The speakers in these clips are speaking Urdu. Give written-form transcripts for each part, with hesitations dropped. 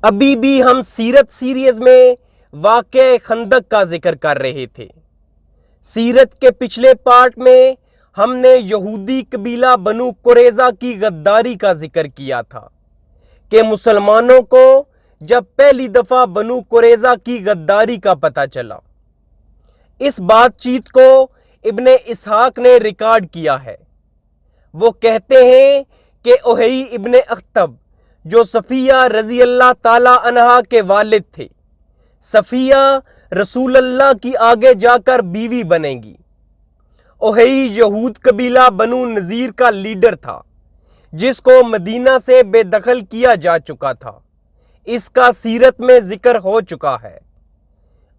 ابھی بھی ہم سیرت سیریز میں واقعہ خندق کا ذکر کر رہے تھے۔ سیرت کے پچھلے پارٹ میں ہم نے یہودی قبیلہ بنو قریظہ کی غداری کا ذکر کیا تھا کہ مسلمانوں کو جب پہلی دفعہ بنو قریظہ کی غداری کا پتہ چلا، اس بات چیت کو ابن اسحاق نے ریکارڈ کیا ہے۔ وہ کہتے ہیں کہ اوہئی ابن اخطب جو صفیہ رضی اللہ تعالی عنہا کے والد تھے، صفیہ رسول اللہ کی آگے جا کر بیوی بنے گی۔ اوہئی یہود قبیلہ بنو نذیر کا لیڈر تھا جس کو مدینہ سے بے دخل کیا جا چکا تھا۔ اس کا سیرت میں ذکر ہو چکا ہے۔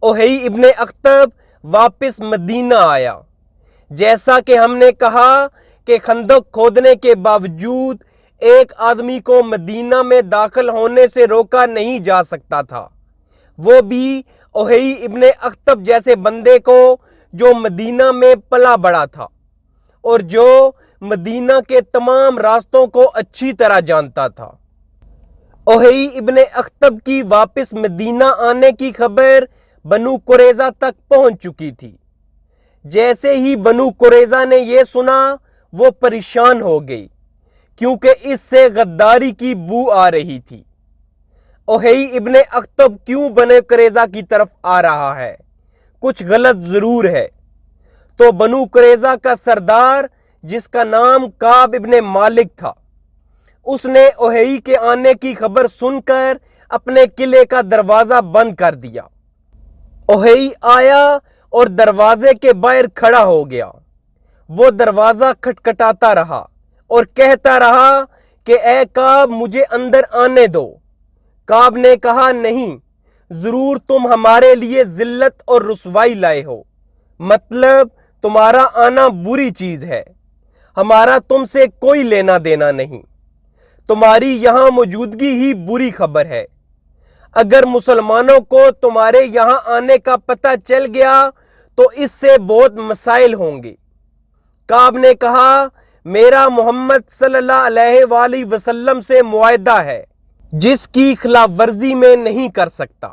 اوہئی ابن اخطب واپس مدینہ آیا۔ جیسا کہ ہم نے کہا کہ خندق کھودنے کے باوجود ایک آدمی کو مدینہ میں داخل ہونے سے روکا نہیں جا سکتا تھا، وہ بھی اوہئی ابن اخطب جیسے بندے کو جو مدینہ میں پلا بڑا تھا اور جو مدینہ کے تمام راستوں کو اچھی طرح جانتا تھا۔ اوہئی ابن اخطب کی واپس مدینہ آنے کی خبر بنو قریظہ تک پہنچ چکی تھی۔ جیسے ہی بنو قریظہ نے یہ سنا وہ پریشان ہو گئی، کیونکہ اس سے غداری کی بو آ رہی تھی۔ اوہئی ابن اخطب کیوں بنو قریظہ کی طرف آ رہا ہے؟ کچھ غلط ضرور ہے۔ تو بنو قریظہ کا سردار جس کا نام کعب ابن مالک تھا، اس نے اوہئی کے آنے کی خبر سن کر اپنے قلعے کا دروازہ بند کر دیا۔ اوہئی آیا اور دروازے کے باہر کھڑا ہو گیا۔ وہ دروازہ کھٹکھٹاتا رہا اور کہتا رہا کہ اے کعب مجھے اندر آنے دو۔ کعب نے کہا نہیں، ضرور تم ہمارے لیے ذلت اور رسوائی لائے ہو، مطلب تمہارا آنا بری چیز ہے، ہمارا تم سے کوئی لینا دینا نہیں، تمہاری یہاں موجودگی ہی بری خبر ہے۔ اگر مسلمانوں کو تمہارے یہاں آنے کا پتہ چل گیا تو اس سے بہت مسائل ہوں گے۔ کعب نے کہا میرا محمد صلی اللہ علیہ وآلہ وسلم سے معاہدہ ہے جس کی خلاف ورزی میں نہیں کر سکتا،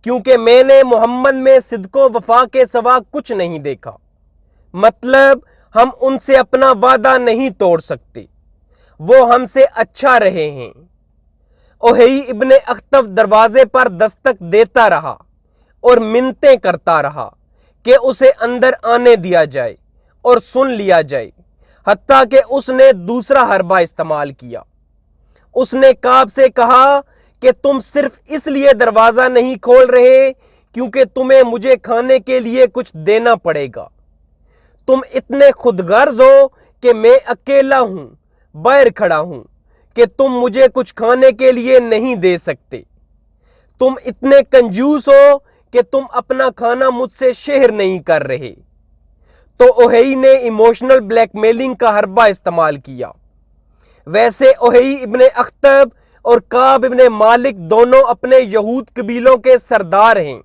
کیونکہ میں نے محمد میں صدق و وفا کے سوا کچھ نہیں دیکھا، مطلب ہم ان سے اپنا وعدہ نہیں توڑ سکتے، وہ ہم سے اچھا رہے ہیں۔ اوہئی ابن اخطب دروازے پر دستک دیتا رہا اور منتیں کرتا رہا کہ اسے اندر آنے دیا جائے اور سن لیا جائے، حتیٰ کہ اس نے دوسرا حربہ استعمال کیا۔ اس نے کعب سے کہا کہ تم صرف اس لیے دروازہ نہیں کھول رہے کیونکہ تمہیں مجھے کھانے کے لیے کچھ دینا پڑے گا۔ تم اتنے خود غرض ہو کہ میں اکیلا ہوں، باہر کھڑا ہوں، کہ تم مجھے کچھ کھانے کے لیے نہیں دے سکتے۔ تم اتنے کنجوس ہو کہ تم اپنا کھانا مجھ سے شیئر نہیں کر رہے۔ تو اوہئی نے ایموشنل بلیک میلنگ کا حربہ استعمال کیا۔ ویسے اوہئی ابن اخطب اور کعب ابن مالک دونوں اپنے یہود قبیلوں کے سردار ہیں،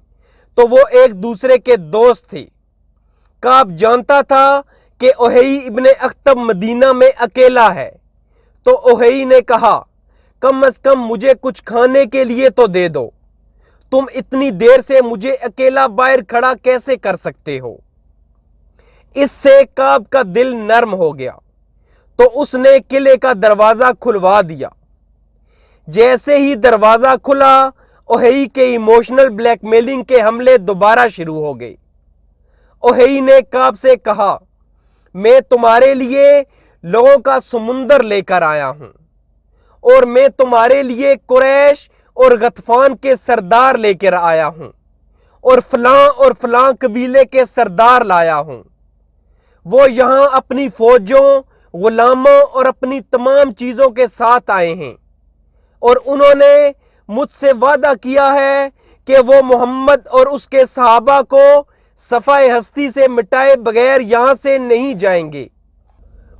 تو وہ ایک دوسرے کے دوست تھے۔ کعب جانتا تھا کہ اوہئی ابن اخطب مدینہ میں اکیلا ہے، تو اوہئی نے کہا کم از کم مجھے کچھ کھانے کے لیے تو دے دو، تم اتنی دیر سے مجھے اکیلا باہر کھڑا کیسے کر سکتے ہو؟ اس سے کعب کا دل نرم ہو گیا، تو اس نے قلعے کا دروازہ کھلوا دیا۔ جیسے ہی دروازہ کھلا اوہئی کے ایموشنل بلیک میلنگ کے حملے دوبارہ شروع ہو گئے۔ اوہئی نے کعب سے کہا میں تمہارے لیے لوگوں کا سمندر لے کر آیا ہوں، اور میں تمہارے لیے قریش اور غطفان کے سردار لے کر آیا ہوں، اور فلاں قبیلے کے سردار لایا ہوں۔ وہ یہاں اپنی فوجوں، غلاموں اور اپنی تمام چیزوں کے ساتھ آئے ہیں، اور انہوں نے مجھ سے وعدہ کیا ہے کہ وہ محمد اور اس کے صحابہ کو صفحہ ہستی سے مٹائے بغیر یہاں سے نہیں جائیں گے۔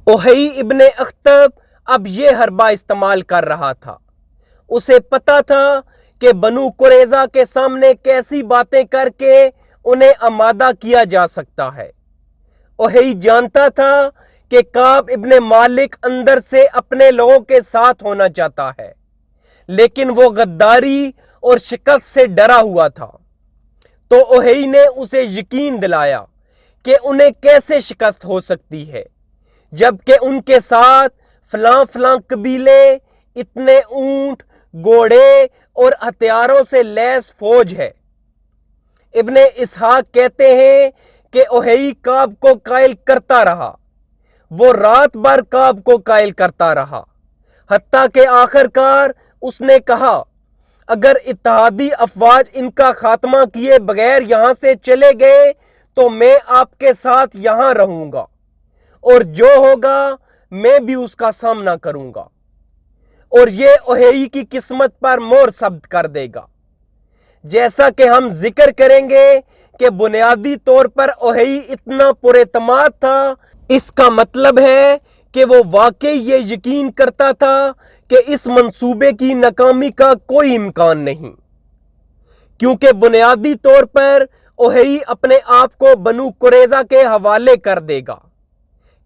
اوہئی ابن اخطب اب یہ حربہ استعمال کر رہا تھا۔ اسے پتا تھا کہ بنو قریظہ کے سامنے کیسی باتیں کر کے انہیں آمادہ کیا جا سکتا ہے۔ اوہئی جانتا تھا کہ کعب ابن مالک اندر سے اپنے لوگوں کے ساتھ ہونا چاہتا ہے، لیکن وہ غداری اور شکست سے ڈرا ہوا تھا۔ تو اوہئی نے اسے یقین دلایا کہ انہیں کیسے شکست ہو سکتی ہے جبکہ ان کے ساتھ فلاں فلاں قبیلے، اتنے اونٹ، گھوڑے اور ہتھیاروں سے لیس فوج ہے۔ ابن اسحاق کہتے ہیں کہ اوہئی کعب کو قائل کرتا رہا، وہ رات بھر کعب کو قائل کرتا رہا، حتیٰ کہ آخر کار اس نے کہا اگر اتحادی افواج ان کا خاتمہ کیے بغیر یہاں سے چلے گئے تو میں آپ کے ساتھ یہاں رہوں گا اور جو ہوگا میں بھی اس کا سامنا کروں گا، اور یہ اوہئی کی قسمت پر مہر ثبت کر دے گا۔ جیسا کہ ہم ذکر کریں گے کہ بنیادی طور پر اوہئی اتنا پراعتماد تھا، اس کا مطلب ہے کہ وہ واقعی یہ یقین کرتا تھا کہ اس منصوبے کی ناکامی کا کوئی امکان نہیں، کیونکہ بنیادی طور پر اوہئی اپنے آپ کو بنو قریظہ کے حوالے کر دے گا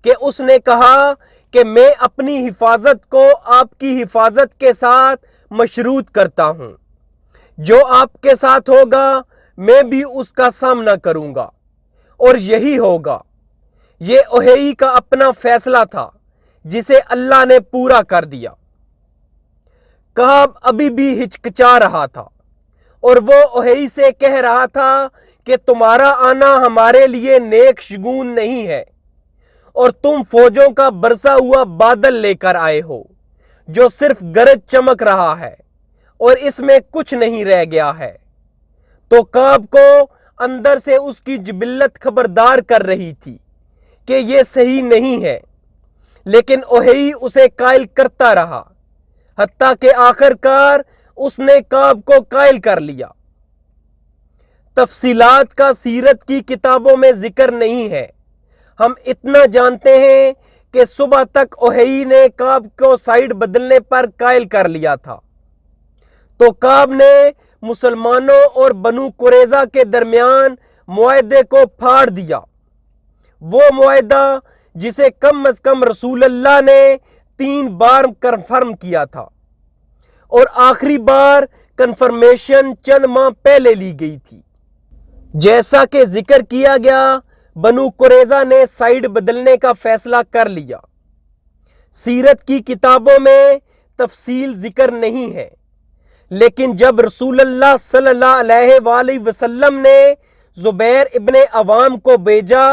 کہ اس نے کہا کہ میں اپنی حفاظت کو آپ کی حفاظت کے ساتھ مشروط کرتا ہوں، جو آپ کے ساتھ ہوگا میں بھی اس کا سامنا کروں گا، اور یہی ہوگا۔ یہ اوہئی کا اپنا فیصلہ تھا جسے اللہ نے پورا کر دیا۔ کعب ابھی بھی ہچکچا رہا تھا اور وہ اوہئی سے کہہ رہا تھا کہ تمہارا آنا ہمارے لیے نیک شگون نہیں ہے، اور تم فوجوں کا برسا ہوا بادل لے کر آئے ہو جو صرف گرج چمک رہا ہے اور اس میں کچھ نہیں رہ گیا ہے۔ تو کعب کو اندر سے اس کی جبلت خبردار کر رہی تھی کہ یہ صحیح نہیں ہے، لیکن اوہئی اسے قائل کرتا رہا، حتیٰ کہ آخر کار اس نے کعب کو قائل کر لیا۔ تفصیلات کا سیرت کی کتابوں میں ذکر نہیں ہے، ہم اتنا جانتے ہیں کہ صبح تک اوہئی نے کعب کو سائیڈ بدلنے پر قائل کر لیا تھا۔ تو کعب نے مسلمانوں اور بنو قریظہ کے درمیان معاہدے کو پھاڑ دیا، وہ معاہدہ جسے کم از کم رسول اللہ نے 3 بار کنفرم کیا تھا، اور آخری بار کنفرمیشن چند ماہ پہلے لی گئی تھی۔ جیسا کہ ذکر کیا گیا، بنو قریظہ نے سائیڈ بدلنے کا فیصلہ کر لیا۔ سیرت کی کتابوں میں تفصیل ذکر نہیں ہے، لیکن جب رسول اللہ صلی اللہ علیہ وآلہ وسلم نے زبیر ابن عوام کو بھیجا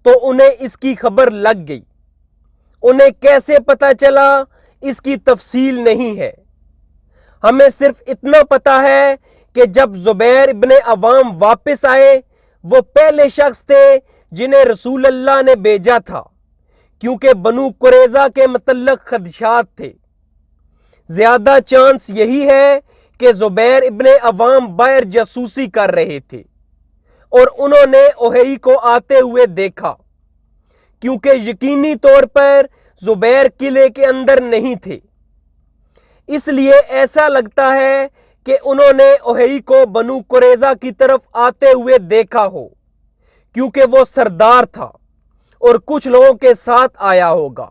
تو انہیں اس کی خبر لگ گئی۔ انہیں کیسے پتہ چلا اس کی تفصیل نہیں ہے، ہمیں صرف اتنا پتہ ہے کہ جب زبیر ابن عوام واپس آئے، وہ پہلے شخص تھے جنہیں رسول اللہ نے بھیجا تھا، کیونکہ بنو قریظہ کے متعلق خدشات تھے۔ زیادہ چانس یہی ہے کہ زبیر ابن عوام باہر جاسوسی کر رہے تھے اور انہوں نے اوہئی کو آتے ہوئے دیکھا، کیونکہ یقینی طور پر زبیر قلعے کے اندر نہیں تھے، اس لیے ایسا لگتا ہے کہ انہوں نے اوہئی کو بنو قریظہ کی طرف آتے ہوئے دیکھا ہو، کیونکہ وہ سردار تھا اور کچھ لوگوں کے ساتھ آیا ہوگا۔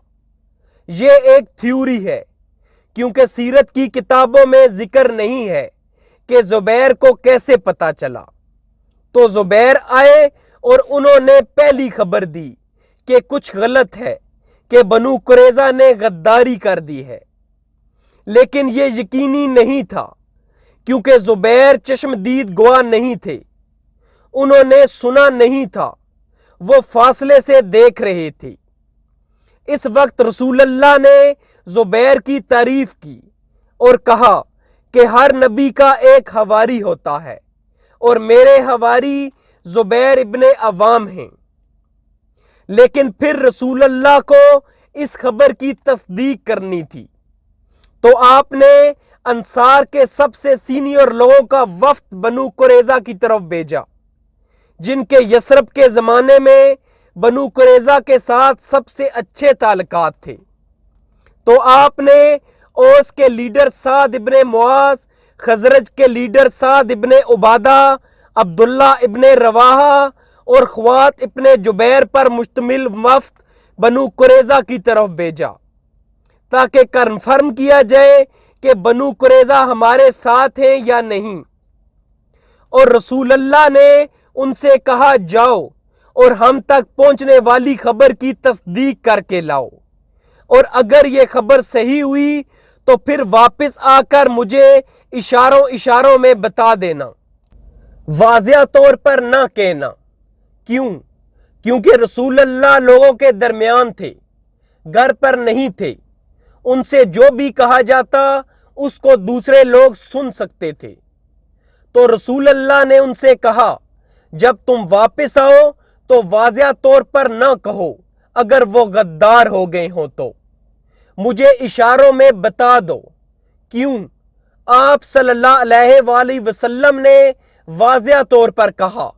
یہ ایک تھیوری ہے، کیونکہ سیرت کی کتابوں میں ذکر نہیں ہے کہ زبیر کو کیسے پتہ چلا۔ تو زبیر آئے اور انہوں نے پہلی خبر دی کہ کچھ غلط ہے، کہ بنو قریظہ نے غداری کر دی ہے، لیکن یہ یقینی نہیں تھا، کیونکہ زبیر چشمدید گواہ نہیں تھے، انہوں نے سنا نہیں تھا، وہ فاصلے سے دیکھ رہے تھے۔ اس وقت رسول اللہ نے زبیر کی تعریف کی اور کہا کہ ہر نبی کا ایک حواری ہوتا ہے، اور میرے حواری زبیر ابن عوام ہیں۔ لیکن پھر رسول اللہ کو اس خبر کی تصدیق کرنی تھی، تو آپ نے انصار کے سب سے سینئر لوگوں کا وفد بنو قریظہ کی طرف بھیجا، جن کے یثرب کے زمانے میں بنو قریظہ کے ساتھ سب سے اچھے تعلقات تھے۔ تو آپ نے اوس کے لیڈر سعد ابن معاذ، خزرج کے لیڈر سعد ابن عبادہ، عبداللہ ابن رواحہ اور خوات ابن جبیر پر مشتمل وفد بنو قریظہ کی طرف بھیجا، تاکہ کنفرم کیا جائے کہ بنو قریظہ ہمارے ساتھ ہیں یا نہیں، اور رسول اللہ نے ان سے کہا جاؤ اور ہم تک پہنچنے والی خبر کی تصدیق کر کے لاؤ، اور اگر یہ خبر صحیح ہوئی تو پھر واپس آ کر مجھے اشاروں میں بتا دینا، واضح طور پر نہ کہنا۔ کیونکہ رسول اللہ لوگوں کے درمیان تھے، گھر پر نہیں تھے، ان سے جو بھی کہا جاتا اس کو دوسرے لوگ سن سکتے تھے۔ تو رسول اللہ نے ان سے کہا جب تم واپس آؤ تو واضح طور پر نہ کہو، اگر وہ غدار ہو گئے ہوں تو مجھے اشاروں میں بتا دو۔ آپ صلی اللہ علیہ وآلہ وسلم نے واضح طور پر کہا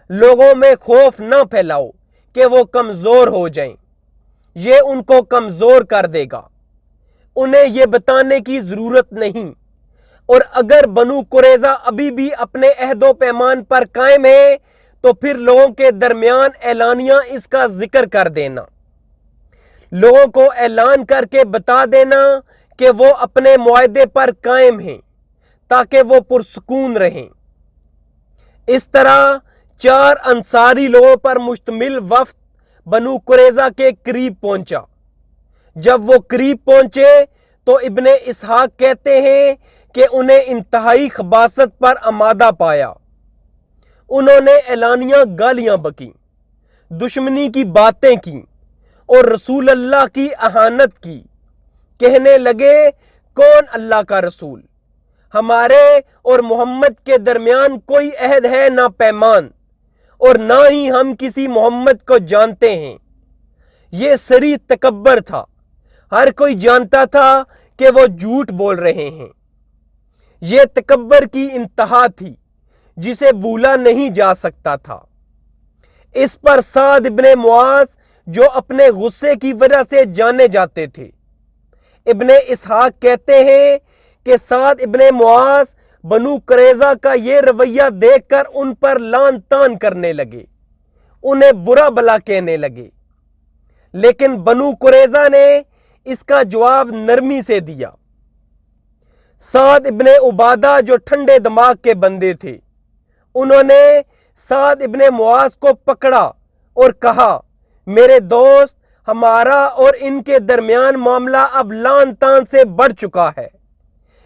لوگوں میں خوف نہ پھیلاؤ کہ وہ کمزور ہو جائیں، یہ ان کو کمزور کر دے گا، انہیں یہ بتانے کی ضرورت نہیں، اور اگر بنو قریظہ ابھی بھی اپنے عہد و پیمان پر قائم ہے تو پھر لوگوں کے درمیان اعلانیہ اس کا ذکر کر دینا، لوگوں کو اعلان کر کے بتا دینا کہ وہ اپنے معاہدے پر قائم ہیں تاکہ وہ پرسکون رہیں۔ اس طرح 4 انصاری لوگوں پر مشتمل وفد بنو قریظہ کے قریب پہنچا۔ جب وہ قریب پہنچے تو ابن اسحاق کہتے ہیں کہ انہیں انتہائی خباثت پر آمادہ پایا۔ انہوں نے اعلانیہ گالیاں بکیں، دشمنی کی باتیں کیں اور رسول اللہ کی اہانت کی، کہنے لگے کون اللہ کا رسول؟ ہمارے اور محمد کے درمیان کوئی عہد ہے نہ پیمان، اور نہ ہی ہم کسی محمد کو جانتے ہیں۔ یہ سری تکبر تھا، ہر کوئی جانتا تھا کہ وہ جھوٹ بول رہے ہیں۔ یہ تکبر کی انتہا تھی جسے بھولا نہیں جا سکتا تھا۔ اس پر سعد ابن معاذ جو اپنے غصے کی وجہ سے جانے جاتے تھے، ابن اسحاق کہتے ہیں کہ سعد ابن معاذ بنو قریظہ کا یہ رویہ دیکھ کر ان پر لعن طعن کرنے لگے، انہیں برا بھلا کہنے لگے، لیکن بنو قریظہ نے اس کا جواب نرمی سے دیا۔ سعد ابن عبادہ جو ٹھنڈے دماغ کے بندے تھے، انہوں نے سعد ابن معاذ کو پکڑا اور کہا میرے دوست، ہمارا اور ان کے درمیان معاملہ اب لعن طعن سے بڑھ چکا ہے،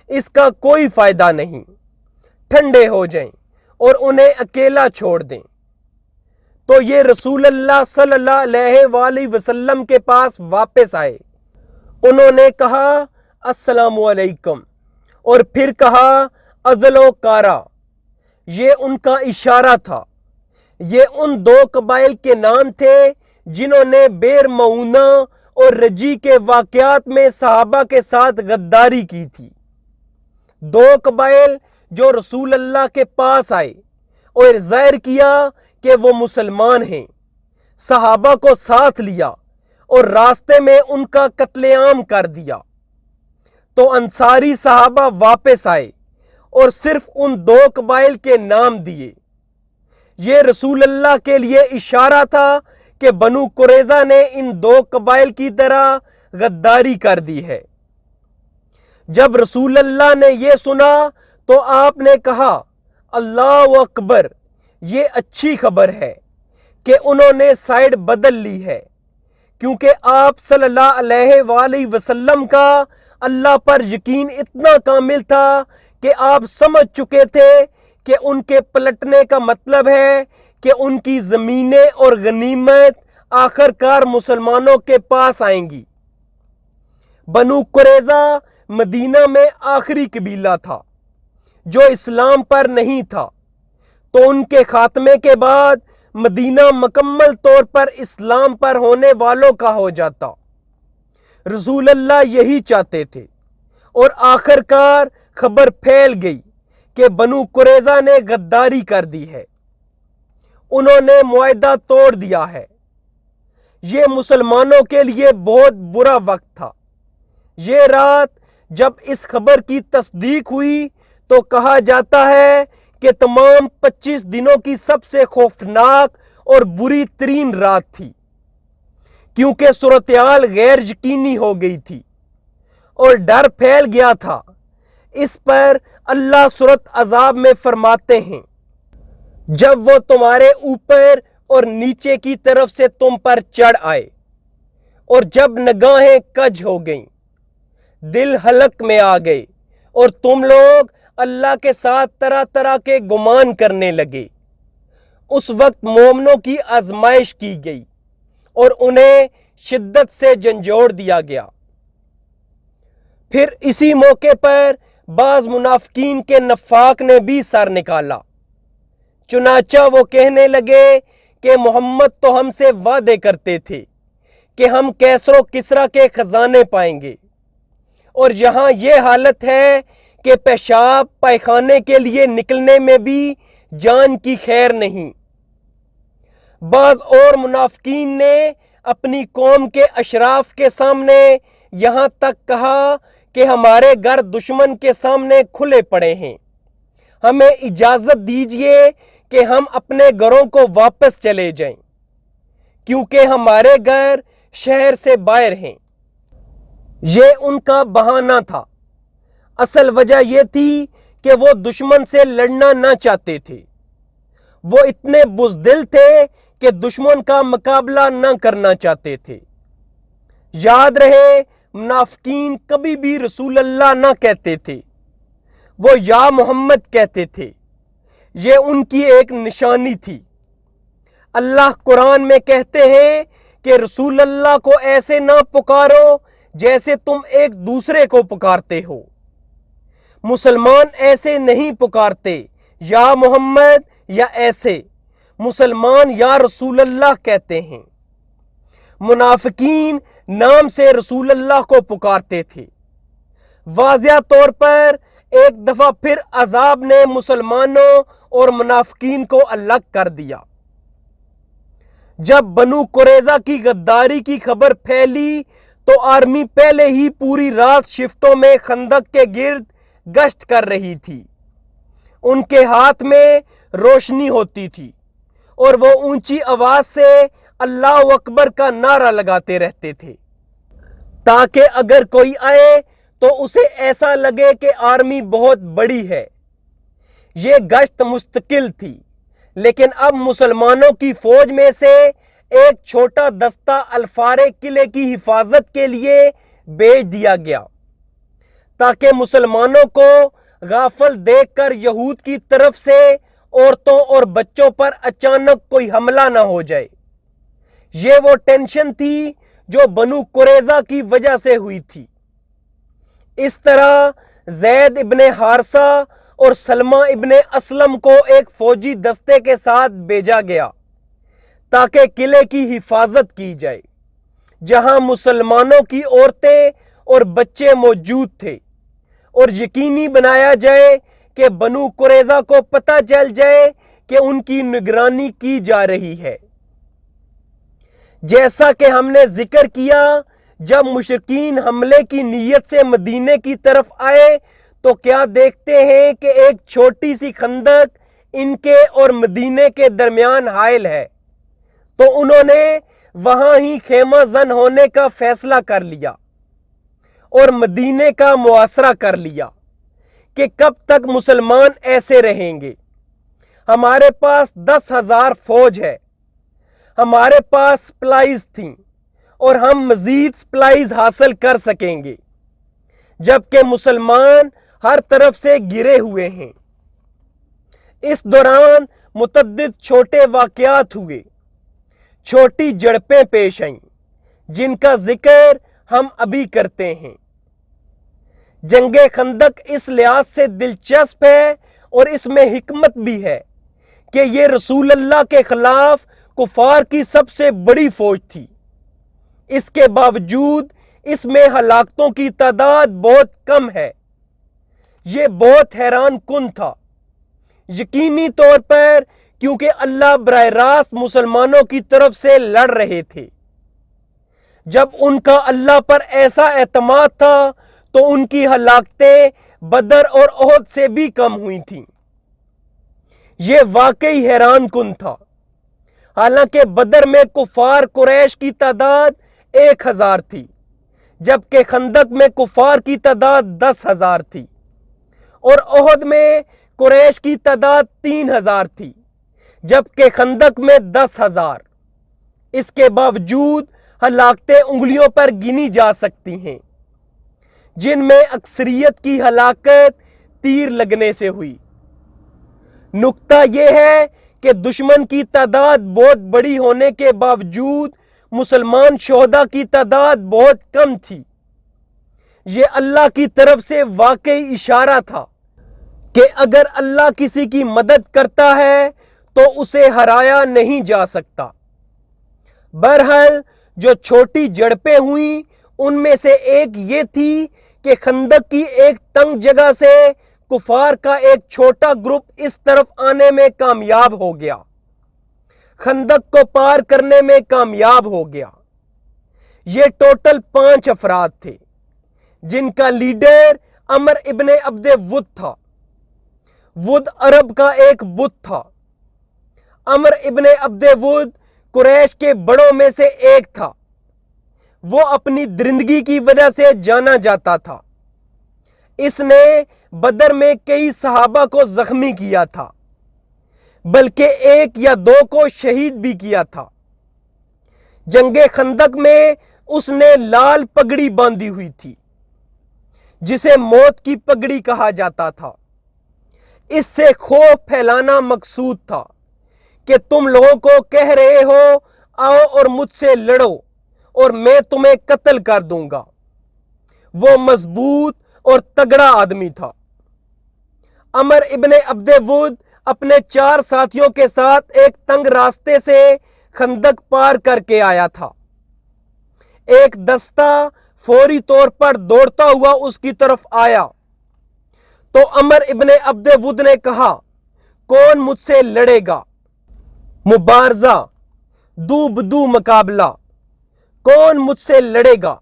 اس کا کوئی فائدہ نہیں، ٹھنڈے ہو جائیں اور انہیں اکیلا چھوڑ دیں۔ تو یہ رسول اللہ صلی اللہ علیہ وآلہ وسلم کے پاس واپس آئے، انہوں نے کہا السلام علیکم، اور پھر کہا ازل و کارا، یہ ان کا اشارہ تھا۔ یہ ان 2 قبائل کے نام تھے جنہوں نے بیر معونہ اور رجی کے واقعات میں صحابہ کے ساتھ غداری کی تھی۔ 2 قبائل جو رسول اللہ کے پاس آئے اور ظاہر کیا کہ وہ مسلمان ہیں، صحابہ کو ساتھ لیا اور راستے میں ان کا قتل عام کر دیا۔ تو انصاری صحابہ واپس آئے اور صرف ان 2 قبائل کے نام دیے۔ یہ رسول اللہ کے لیے اشارہ تھا کہ بنو قریظہ نے ان 2 قبائل کی طرح غداری کر دی ہے۔ جب رسول اللہ نے یہ سنا تو آپ نے کہا اللہ اکبر، یہ اچھی خبر ہے کہ انہوں نے سائیڈ بدل لی ہے، کیونکہ آپ صلی اللہ علیہ وآلہ وسلم کا اللہ پر یقین اتنا کامل تھا کہ آپ سمجھ چکے تھے کہ ان کے پلٹنے کا مطلب ہے کہ ان کی زمینیں اور غنیمت آخر کار مسلمانوں کے پاس آئیں گی۔ بنو قریظہ مدینہ میں آخری قبیلہ تھا جو اسلام پر نہیں تھا، تو ان کے خاتمے کے بعد مدینہ مکمل طور پر اسلام پر ہونے والوں کا ہو جاتا۔ رسول اللہ یہی چاہتے تھے، اور آخر کار خبر پھیل گئی کہ بنو قریظہ نے غداری کر دی ہے، انہوں نے معاہدہ توڑ دیا ہے۔ یہ مسلمانوں کے لیے بہت برا وقت تھا۔ یہ رات جب اس خبر کی تصدیق ہوئی تو کہا جاتا ہے کہ تمام 25 دنوں کی سب سے خوفناک اور بری ترین رات تھی، کیونکہ صورتحال غیر یقینی ہو گئی تھی اور ڈر پھیل گیا تھا اس پر اللہ سورۃ احزاب میں فرماتے ہیں، جب وہ تمہارے اوپر اور نیچے کی طرف سے تم پر چڑھ آئے اور جب نگاہیں کج ہو گئیں، دل حلق میں آ گئے اور تم لوگ اللہ کے ساتھ طرح طرح کے گمان کرنے لگے، اس وقت مومنوں کی آزمائش کی گئی اور انہیں شدت سے جھنجھوڑ دیا گیا۔ پھر اسی موقع پر بعض منافقین کے نفاق نے بھی سر نکالا، چنانچہ وہ کہنے لگے کہ محمد تو ہم سے وعدے کرتے تھے کہ ہم کیسر و کسریٰ کے خزانے پائیں گے، اور یہاں یہ حالت ہے کہ پیشاب پائخانے کے لیے نکلنے میں بھی جان کی خیر نہیں۔ بعض اور منافقین نے اپنی قوم کے اشراف کے سامنے یہاں تک کہا کہ ہمارے گھر دشمن کے سامنے کھلے پڑے ہیں، ہمیں اجازت دیجیے کہ ہم اپنے گھروں کو واپس چلے جائیں، کیونکہ ہمارے گھر شہر سے باہر ہیں۔ یہ ان کا بہانہ تھا، اصل وجہ یہ تھی کہ وہ دشمن سے لڑنا نہ چاہتے تھے، وہ اتنے بزدل تھے کہ دشمن کا مقابلہ نہ کرنا چاہتے تھے۔ یاد رہے، منافقین کبھی بھی رسول اللہ نہ کہتے تھے، وہ یا محمد کہتے تھے، یہ ان کی ایک نشانی تھی۔ اللہ قرآن میں کہتے ہیں کہ رسول اللہ کو ایسے نہ پکارو جیسے تم ایک دوسرے کو پکارتے ہو۔ مسلمان ایسے نہیں پکارتے یا محمد یا ایسے، مسلمان یا رسول اللہ کہتے ہیں۔ منافقین نام سے رسول اللہ کو پکارتے تھے۔ واضح طور پر ایک دفعہ پھر عذاب نے مسلمانوں اور منافقین کو الگ کر دیا۔ جب بنو قریظہ کی غداری کی خبر پھیلی تو آرمی پہلے ہی پوری رات شفٹوں میں خندق کے گرد گشت کر رہی تھی۔ ان کے ہاتھ میں روشنی ہوتی تھی اور وہ اونچی آواز سے اللہ اکبر کا نعرہ لگاتے رہتے تھے، تاکہ اگر کوئی آئے تو اسے ایسا لگے کہ آرمی بہت بڑی ہے۔ یہ گشت مستقل تھی، لیکن اب مسلمانوں کی فوج میں سے ایک چھوٹا دستہ الفارے قلعے کی حفاظت کے لیے بھیج دیا گیا، تاکہ مسلمانوں کو غافل دیکھ کر یہود کی طرف سے عورتوں اور بچوں پر اچانک کوئی حملہ نہ ہو جائے۔ یہ وہ ٹینشن تھی جو بنو قریظہ کی وجہ سے ہوئی تھی۔ اس طرح زید ابن حارثہ اور سلمہ ابن اسلم کو ایک فوجی دستے کے ساتھ بھیجا گیا تاکہ قلعے کی حفاظت کی جائے، جہاں مسلمانوں کی عورتیں اور بچے موجود تھے، اور یقینی بنایا جائے کہ بنو قریظہ کو پتہ چل جائے کہ ان کی نگرانی کی جا رہی ہے۔ جیسا کہ ہم نے ذکر کیا، جب مشرکین حملے کی نیت سے مدینے کی طرف آئے تو کیا دیکھتے ہیں کہ ایک چھوٹی سی خندق ان کے اور مدینے کے درمیان حائل ہے، تو انہوں نے وہاں ہی خیمہ زن ہونے کا فیصلہ کر لیا اور مدینے کا محاصرہ کر لیا کہ کب تک مسلمان ایسے رہیں گے۔ ہمارے پاس 10,000 فوج ہے، ہمارے پاس سپلائیز تھیں اور ہم مزید سپلائیز حاصل کر سکیں گے، جبکہ مسلمان ہر طرف سے گرے ہوئے ہیں۔ اس دوران متعدد چھوٹے واقعات ہوئے، چھوٹی جھڑپیں پیش آئیں، جن کا ذکر ہم ابھی کرتے ہیں۔ جنگ خندق اس لحاظ سے دلچسپ ہے اور اس میں حکمت بھی ہے کہ یہ رسول اللہ کے خلاف کفار کی سب سے بڑی فوج تھی۔ اس کے باوجود اس میں ہلاکتوں کی تعداد بہت کم ہے۔ یہ بہت حیران کن تھا، یقینی طور پر کیونکہ اللہ براہ راست مسلمانوں کی طرف سے لڑ رہے تھے۔ جب ان کا اللہ پر ایسا اعتماد تھا تو ان کی ہلاکتیں بدر اور احد سے بھی کم ہوئی تھیں۔ یہ واقعی حیران کن تھا۔ حالانکہ بدر میں کفار قریش کی تعداد 1,000 تھی، جبکہ خندق میں کفار کی تعداد 10,000 تھی۔ اور احد میں قریش کی تعداد 3000 تھی جبکہ خندق میں 10,000۔ اس کے باوجود ہلاکتیں انگلیوں پر گنی جا سکتی ہیں، جن میں اکثریت کی ہلاکت تیر لگنے سے ہوئی۔ نکتہ یہ ہے کہ دشمن کی تعداد بہت بڑی ہونے کے باوجود مسلمان شہداء کی تعداد بہت کم تھی۔ یہ اللہ کی طرف سے واقعی اشارہ تھا کہ اگر اللہ کسی کی مدد کرتا ہے تو اسے ہرایا نہیں جا سکتا۔ بہرحال جو چھوٹی جھڑپیں ہوئیں ان میں سے ایک یہ تھی کہ خندق کی ایک تنگ جگہ سے کفار کا ایک چھوٹا گروپ اس طرف آنے میں کامیاب ہو گیا، خندق کو پار کرنے میں کامیاب ہو گیا۔ یہ ٹوٹل 5 افراد تھے جن کا لیڈر عمر ابن عبد ود تھا۔ ود عرب کا ایک بت تھا۔ عمر ابن عبد ود قریش کے بڑوں میں سے ایک تھا۔ وہ اپنی درندگی کی وجہ سے جانا جاتا تھا۔ اس نے بدر میں کئی صحابہ کو زخمی کیا تھا، بلکہ 1 یا 2 کو شہید بھی کیا تھا۔ جنگ خندق میں اس نے لال پگڑی باندھی ہوئی تھی جسے موت کی پگڑی کہا جاتا تھا۔ اس سے خوف پھیلانا مقصود تھا کہ تم لوگوں کو کہہ رہے ہو آؤ اور مجھ سے لڑو اور میں تمہیں قتل کر دوں گا۔ وہ مضبوط اور تگڑا آدمی تھا۔ عمر ابن عبد ود اپنے 4 ساتھیوں کے ساتھ ایک تنگ راستے سے خندق پار کر کے آیا تھا۔ ایک دستہ فوری طور پر دوڑتا ہوا اس کی طرف آیا تو عمر ابن عبد ود نے کہا، کون مجھ سے لڑے گا؟ مبارزہ، دو بدو مقابلہ، کون مجھ سے لڑے گا؟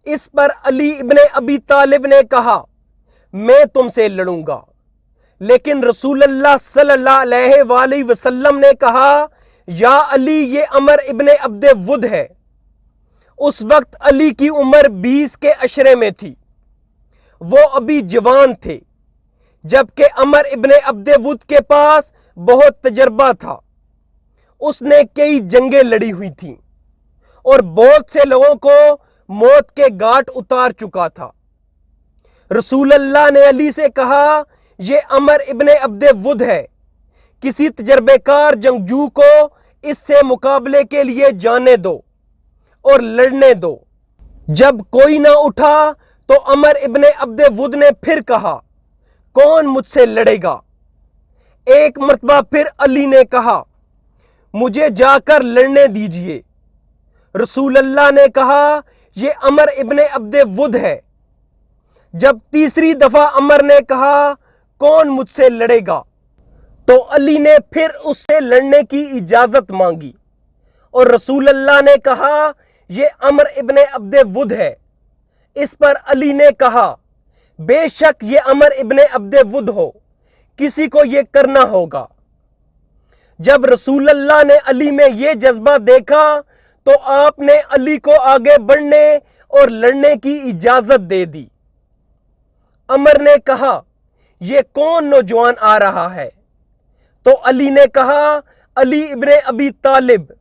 اس پر علی ابن ابی طالب نے کہا، میں تم سے لڑوں گا۔ لیکن رسول اللہ صلی اللہ علیہ وآلہ وسلم نے کہا، یا علی یہ عمر ابن عبد ود ہے۔ اس وقت علی کی عمر 20 کے عشرے میں تھی، وہ ابھی جوان تھے، جبکہ عمر ابن عبد ود کے پاس بہت تجربہ تھا۔ اس نے کئی جنگیں لڑی ہوئی تھیں اور بہت سے لوگوں کو موت کے گھاٹ اتار چکا تھا۔ رسول اللہ نے علی سے کہا، یہ عمر ابن عبد ود ہے، کسی تجربے کار جنگجو کو اس سے مقابلے کے لیے جانے دو اور لڑنے دو۔ جب کوئی نہ اٹھا تو عمر ابن عبد ود نے پھر کہا، کون مجھ سے لڑے گا؟ ایک مرتبہ پھر علی نے کہا، مجھے جا کر لڑنے دیجئے۔ رسول اللہ نے کہا، یہ عمر ابن عبد ود ہے۔ جب تیسری دفعہ عمر نے کہا، کون مجھ سے لڑے گا؟ تو علی نے پھر اس سے لڑنے کی اجازت مانگی اور رسول اللہ نے کہا، یہ عمر ابن عبد ود ہے۔ اس پر علی نے کہا، بے شک یہ عمر ابن عبد ود ہو، کسی کو یہ کرنا ہوگا۔ جب رسول اللہ نے علی میں یہ جذبہ دیکھا تو آپ نے علی کو آگے بڑھنے اور لڑنے کی اجازت دے دی۔ عمر نے کہا، یہ کون نوجوان آ رہا ہے؟ تو علی نے کہا، علی ابن ابی طالب۔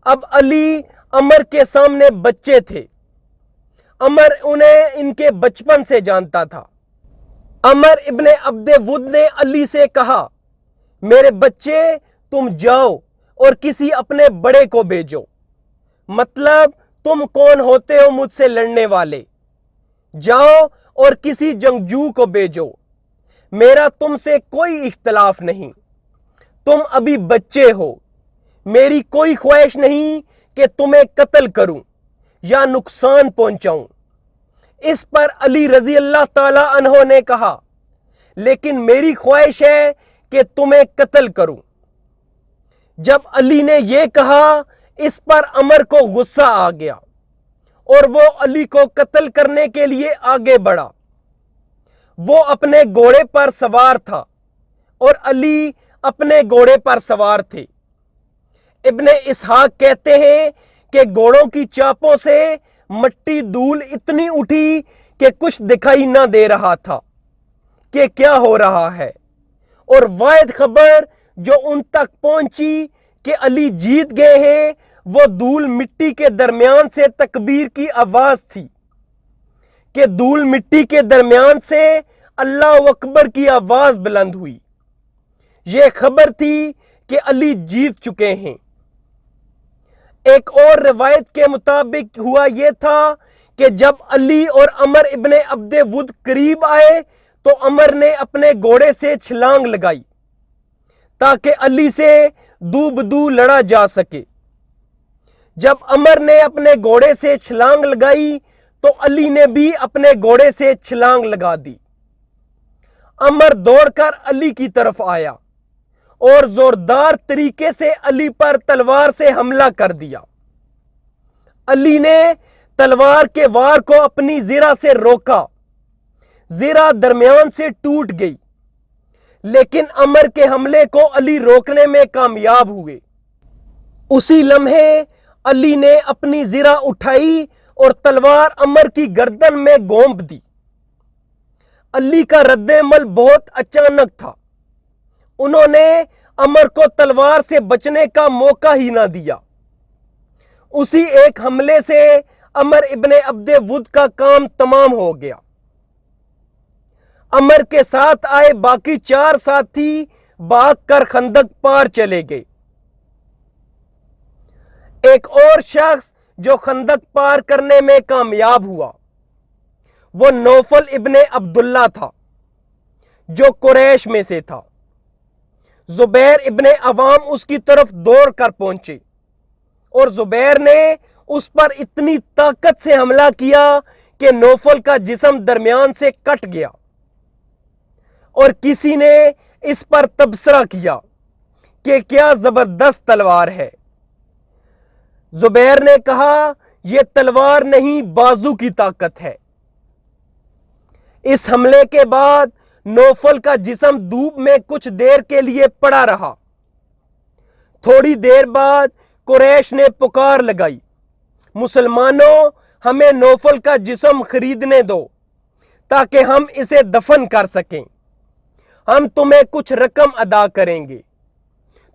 اب علی عمر کے سامنے بچے تھے۔ عمر انہیں ان کے بچپن سے جانتا تھا۔ عمر ابن عبد ود نے علی سے کہا، میرے بچے تم جاؤ اور کسی اپنے بڑے کو بھیجو، مطلب تم کون ہوتے ہو مجھ سے لڑنے والے؟ جاؤ اور کسی جنگجو کو بھیجو، میرا تم سے کوئی اختلاف نہیں، تم ابھی بچے ہو، میری کوئی خواہش نہیں کہ تمہیں قتل کروں یا نقصان پہنچاؤں۔ اس پر علی رضی اللہ تعالی عنہ نے کہا، لیکن میری خواہش ہے کہ تمہیں قتل کروں۔ جب علی نے یہ کہا اس پر عمر کو غصہ آ گیا اور وہ علی کو قتل کرنے کے لیے آگے بڑھا۔ وہ اپنے گھوڑے پر سوار تھا اور علی اپنے گھوڑے پر سوار تھے۔ ابن اسحاق کہتے ہیں کہ گھوڑوں کی چاپوں سے مٹی دھول اتنی اٹھی کہ کچھ دکھائی نہ دے رہا تھا۔ کہ کیا ہو رہا ہے، اور واحد خبر جو ان تک پہنچی کہ علی جیت گئے ہیں وہ دھول مٹی کے درمیان سے تکبیر کی آواز تھی، کہ دھول مٹی کے درمیان سے اللہ اکبر کی آواز بلند ہوئی۔ یہ خبر تھی کہ علی جیت چکے ہیں۔ ایک اور روایت کے مطابق ہوا یہ تھا کہ جب علی اور عمر ابن عبد ود قریب آئے تو عمر نے اپنے گھوڑے سے چھلانگ لگائی تاکہ علی سے دو بدو لڑا جا سکے۔ جب عمر نے اپنے گھوڑے سے چھلانگ لگائی تو علی نے بھی اپنے گھوڑے سے چھلانگ لگا دی۔ عمر دوڑ کر علی کی طرف آیا اور زوردار طریقے سے علی پر تلوار سے حملہ کر دیا۔ علی نے تلوار کے وار کو اپنی زرہ سے روکا، زرہ درمیان سے ٹوٹ گئی، لیکن عمر کے حملے کو علی روکنے میں کامیاب ہوئے۔ اسی لمحے علی نے اپنی زرہ اٹھائی اور تلوار عمر کی گردن میں گھونپ دی۔ علی کا رد عمل بہت اچانک تھا، انہوں نے عمر کو تلوار سے بچنے کا موقع ہی نہ دیا۔ اسی ایک حملے سے عمر ابن عبد ود کا کام تمام ہو گیا۔ عمر کے ساتھ آئے باقی 4 ساتھی بھاگ کر خندق پار چلے گئے۔ ایک اور شخص جو خندق پار کرنے میں کامیاب ہوا وہ نوفل ابن عبداللہ تھا جو قریش میں سے تھا۔ زبیر ابن عوام اس کی طرف دوڑ کر پہنچے اور زبیر نے اس پر اتنی طاقت سے حملہ کیا کہ نوفل کا جسم درمیان سے کٹ گیا، اور کسی نے اس پر تبصرہ کیا کہ کیا زبردست تلوار ہے۔ زبیر نے کہا یہ تلوار نہیں بازو کی طاقت ہے۔ اس حملے کے بعد نوفل کا جسم دھوپ میں کچھ دیر کے لیے پڑا رہا۔ تھوڑی دیر بعد قریش نے پکار لگائی، مسلمانوں ہمیں نوفل کا جسم خریدنے دو تاکہ ہم اسے دفن کر سکیں، ہم تمہیں کچھ رقم ادا کریں گے،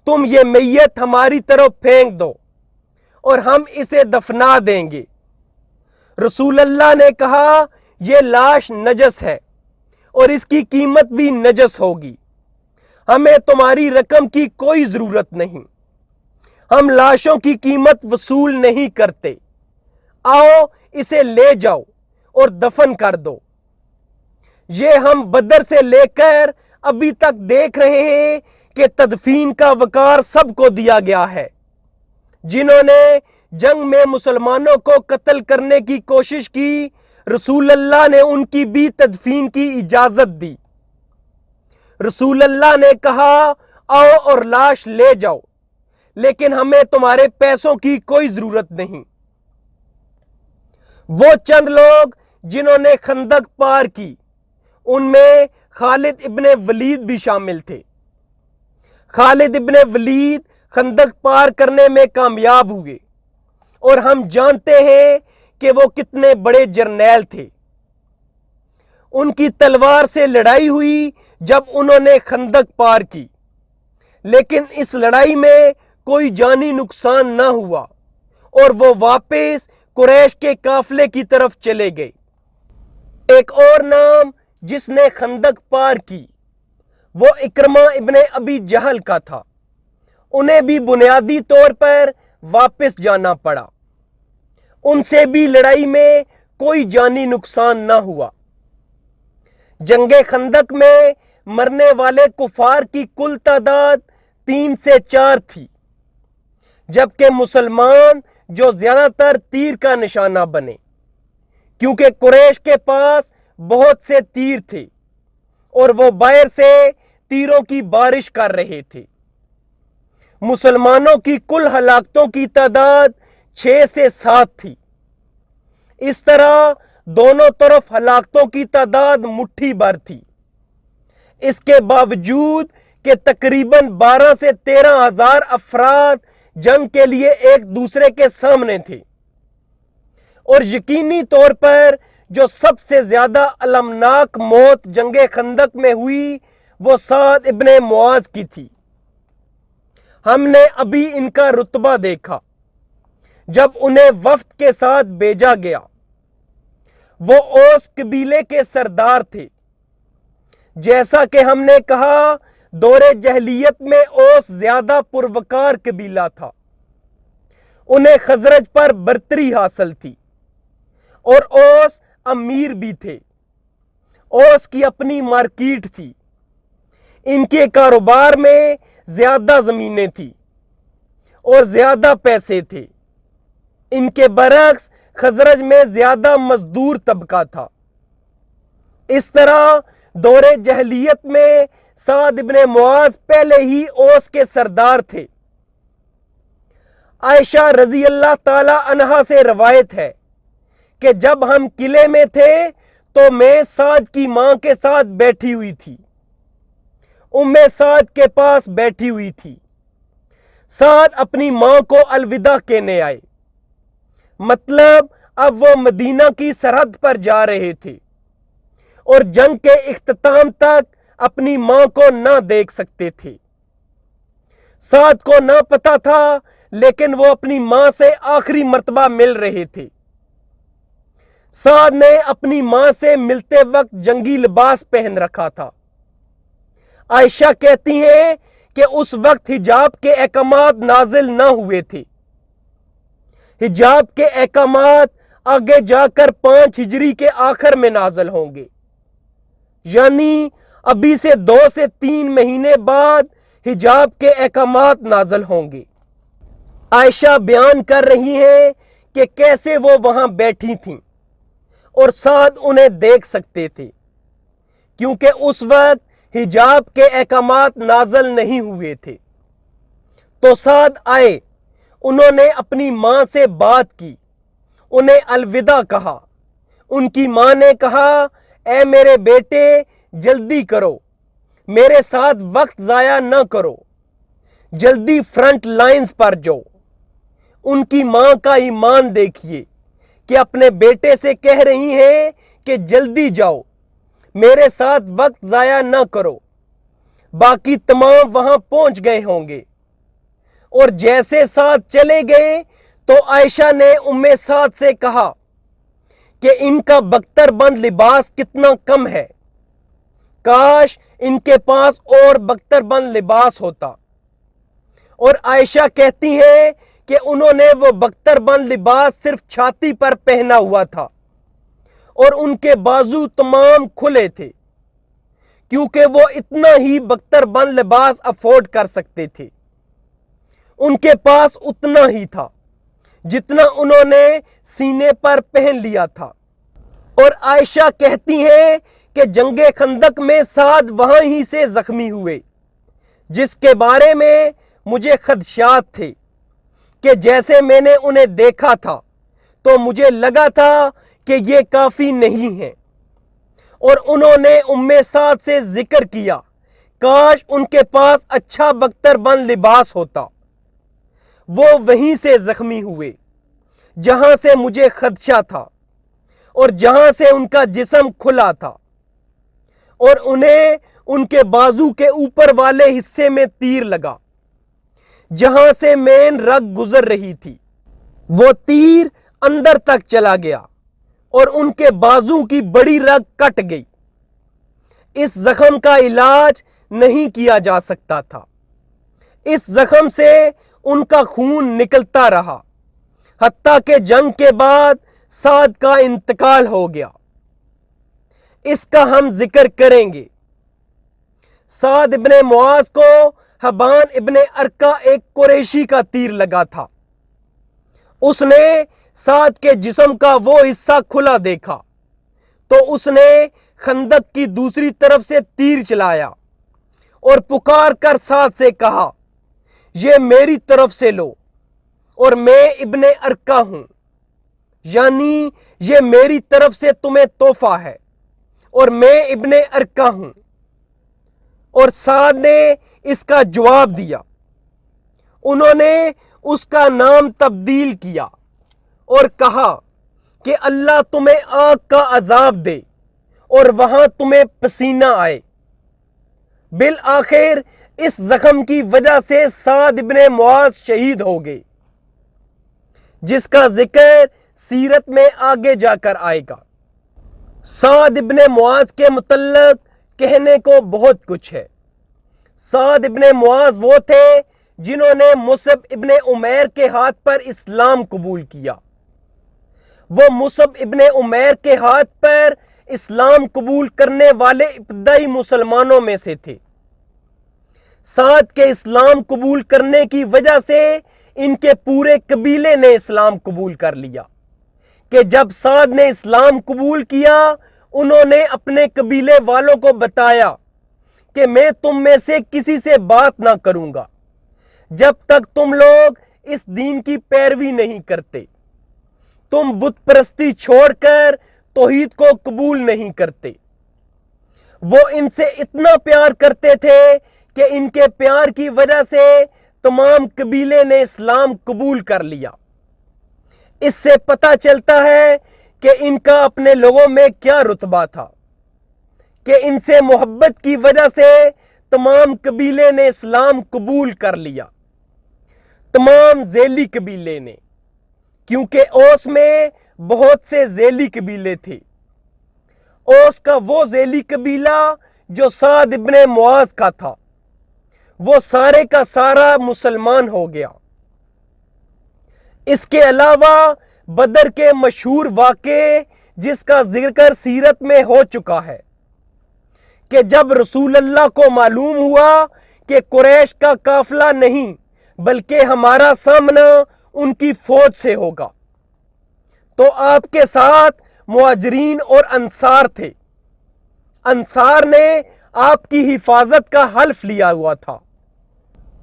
تم یہ میت ہماری طرف پھینک دو اور ہم اسے دفنا دیں گے۔ رسول اللہ نے کہا یہ لاش نجس ہے اور اس کی قیمت بھی نجس ہوگی، ہمیں تمہاری رقم کی کوئی ضرورت نہیں، ہم لاشوں کی قیمت وصول نہیں کرتے، آؤ اسے لے جاؤ اور دفن کر دو۔ یہ ہم بدر سے لے کر ابھی تک دیکھ رہے ہیں کہ تدفین کا وقار سب کو دیا گیا ہے۔ جنہوں نے جنگ میں مسلمانوں کو قتل کرنے کی کوشش کی، رسول اللہ نے ان کی بھی تدفین کی اجازت دی۔ رسول اللہ نے کہا آؤ اور لاش لے جاؤ، لیکن ہمیں تمہارے پیسوں کی کوئی ضرورت نہیں۔ وہ چند لوگ جنہوں نے خندق پار کی ان میں خالد ابن ولید بھی شامل تھے۔ خالد ابن ولید خندق پار کرنے میں کامیاب ہوئے اور ہم جانتے ہیں کہ وہ کتنے بڑے جرنیل تھے۔ ان کی تلوار سے لڑائی ہوئی جب انہوں نے خندق پار کی، لیکن اس لڑائی میں کوئی جانی نقصان نہ ہوا اور وہ واپس قریش کے قافلے کی طرف چلے گئے۔ ایک اور نام جس نے خندق پار کی وہ اکرمہ ابن ابی جہل کا تھا، انہیں بھی بنیادی طور پر واپس جانا پڑا، ان سے بھی لڑائی میں کوئی جانی نقصان نہ ہوا۔ جنگ خندق میں مرنے والے کفار کی کل تعداد 3 سے 4 تھی، جبکہ مسلمان جو زیادہ تر تیر کا نشانہ بنے، کیونکہ قریش کے پاس بہت سے تیر تھے اور وہ باہر سے تیروں کی بارش کر رہے تھے۔ مسلمانوں کی کل ہلاکتوں کی تعداد 6 سے 7 تھی۔ اس طرح دونوں طرف ہلاکتوں کی تعداد مٹھی بھر تھی۔ اس کے باوجود کہ تقریباً 12 سے 13 ہزار افراد جنگ کے لیے ایک دوسرے کے سامنے تھے، اور یقینی طور پر جو سب سے زیادہ المناک موت جنگ خندق میں ہوئی وہ سعد ابن معاذ کی تھی۔ ہم نے ابھی ان کا رتبہ دیکھا جب انہیں وفد کے ساتھ بھیجا گیا۔ وہ اوس قبیلے کے سردار تھے۔ جیسا کہ ہم نے کہا دور جہلیت میں اوس زیادہ پروکار قبیلہ تھا۔ انہیں خزرج پر برتری حاصل تھی اور اوس امیر بھی تھے۔ اوس کی اپنی مارکیٹ تھی۔ ان کے کاروبار میں زیادہ زمینیں تھیں اور زیادہ پیسے تھے۔ ان کے برعکس خزرج میں زیادہ مزدور طبقہ تھا۔ اس طرح دور جہلیت میں سعد ابن معاذ پہلے ہی اوس کے سردار تھے۔ عائشہ رضی اللہ تعالی عنہا سے روایت ہے کہ جب ہم قلعے میں تھے تو میں سعد کی ماں کے ساتھ بیٹھی ہوئی تھی۔ سعد کے پاس بیٹھی ہوئی تھی۔ سعد اپنی ماں کو الوداع کہنے آئے، مطلب اب وہ مدینہ کی سرحد پر جا رہے تھے اور جنگ کے اختتام تک اپنی ماں کو نہ دیکھ سکتے تھے۔ سعد کو نہ پتا تھا لیکن وہ اپنی ماں سے آخری مرتبہ مل رہے تھے۔ سعد نے اپنی ماں سے ملتے وقت جنگی لباس پہن رکھا تھا۔ عائشہ کہتی ہیں کہ اس وقت حجاب کے احکامات نازل نہ ہوئے تھے۔ حجاب کے احکامات آگے جا کر 5 ہجری کے آخر میں نازل ہوں گے، یعنی ابھی سے 2 سے 3 مہینے بعد حجاب کے احکامات نازل ہوں گے۔ عائشہ بیان کر رہی ہیں کہ کیسے وہ وہاں بیٹھی تھیں اور سعد انہیں دیکھ سکتے تھے کیونکہ اس وقت حجاب کے احکامات نازل نہیں ہوئے تھے۔ تو سعد آئے، انہوں نے اپنی ماں سے بات کی، انہیں الوداع کہا۔ ان کی ماں نے کہا اے میرے بیٹے جلدی کرو، میرے ساتھ وقت ضائع نہ کرو، جلدی فرنٹ لائنز پر جاؤ۔ ان کی ماں کا ایمان دیکھیے کہ اپنے بیٹے سے کہہ رہی ہیں کہ جلدی جاؤ، میرے ساتھ وقت ضائع نہ کرو۔ باقی تمام وہاں پہنچ گئے ہوں گے۔ اور جیسے سعد چلے گئے تو عائشہ نے سعد سے کہا کہ ان کا بختر بند لباس کتنا کم ہے، کاش ان کے پاس اور بختر بند لباس ہوتا۔ اور عائشہ کہتی ہیں کہ انہوں نے وہ بختر بند لباس صرف چھاتی پر پہنا ہوا تھا اور ان کے بازو تمام کھلے تھے کیونکہ وہ اتنا ہی بختر بند لباس افورڈ کر سکتے تھے۔ ان کے پاس اتنا ہی تھا جتنا انہوں نے سینے پر پہن لیا تھا۔ اور عائشہ کہتی ہیں کہ جنگ خندق میں سعد وہاں ہی سے زخمی ہوئے، جس کے بارے میں مجھے خدشات تھے کہ جیسے میں نے انہیں دیکھا تھا تو مجھے لگا تھا کہ یہ کافی نہیں ہے۔ اور انہوں نے سعد سے ذکر کیا کاش ان کے پاس اچھا بختر بند لباس ہوتا۔ وہ وہیں سے زخمی ہوئے جہاں سے مجھے خدشہ تھا اور جہاں سے ان کا جسم کھلا تھا، اور انہیں ان کے بازو کے اوپر والے حصے میں تیر لگا جہاں سے مین رگ گزر رہی تھی۔ وہ تیر اندر تک چلا گیا اور ان کے بازو کی بڑی رگ کٹ گئی۔ اس زخم کا علاج نہیں کیا جا سکتا تھا۔ اس زخم سے ان کا خون نکلتا رہا حتیٰ کہ جنگ کے بعد سعد کا انتقال ہو گیا۔ اس کا ہم ذکر کریں گے۔ سعد ابن معاذ کو حبان ابن ارقا ایک قریشی کا تیر لگا تھا۔ اس نے سعد کے جسم کا وہ حصہ کھلا دیکھا تو اس نے خندق کی دوسری طرف سے تیر چلایا اور پکار کر سعد سے کہا یہ میری طرف سے لو اور میں ابن ارقا ہوں، یعنی یہ میری طرف سے تمہیں تحفہ ہے اور میں ابن ارقا ہوں۔ اور سعد نے اس کا جواب دیا۔ انہوں نے اس کا نام تبدیل کیا اور کہا کہ اللہ تمہیں آگ کا عذاب دے اور وہاں تمہیں پسینہ آئے۔ بالآخر اس زخم کی وجہ سے سعد ابن معاذ شہید ہو گئے، جس کا ذکر سیرت میں آگے جا کر آئے گا۔ سعد ابن معاذ کے متعلق کہنے کو بہت کچھ ہے۔ سعد ابن معاذ وہ تھے جنہوں نے مصعب ابن عمیر کے ہاتھ پر اسلام قبول کیا۔ وہ مصعب ابن عمیر کے ہاتھ پر اسلام قبول کرنے والے ابتدائی مسلمانوں میں سے تھے۔ سعد کے اسلام قبول کرنے کی وجہ سے ان کے پورے قبیلے نے اسلام قبول کر لیا کہ جب سعد نے اسلام قبول کیا، انہوں نے اپنے قبیلے والوں کو بتایا کہ میں تم میں سے کسی سے بات نہ کروں گا جب تک تم لوگ اس دین کی پیروی نہیں کرتے، تم بت پرستی چھوڑ کر توحید کو قبول نہیں کرتے۔ وہ ان سے اتنا پیار کرتے تھے کہ ان کے پیار کی وجہ سے تمام قبیلے نے اسلام قبول کر لیا۔ اس سے پتہ چلتا ہے کہ ان کا اپنے لوگوں میں کیا رتبہ تھا کہ ان سے محبت کی وجہ سے تمام قبیلے نے اسلام قبول کر لیا۔ تمام ذیلی قبیلے نے، کیونکہ اوس میں بہت سے ذیلی قبیلے تھے۔ اوس کا وہ ذیلی قبیلہ جو سعد ابن معاذ کا تھا، وہ سارے کا سارا مسلمان ہو گیا۔ اس کے علاوہ بدر کے مشہور واقعے جس کا ذکر سیرت میں ہو چکا ہے کہ جب رسول اللہ کو معلوم ہوا کہ قریش کا قافلہ نہیں بلکہ ہمارا سامنا ان کی فوج سے ہوگا، تو آپ کے ساتھ مہاجرین اور انصار تھے۔ انصار نے آپ کی حفاظت کا حلف لیا ہوا تھا،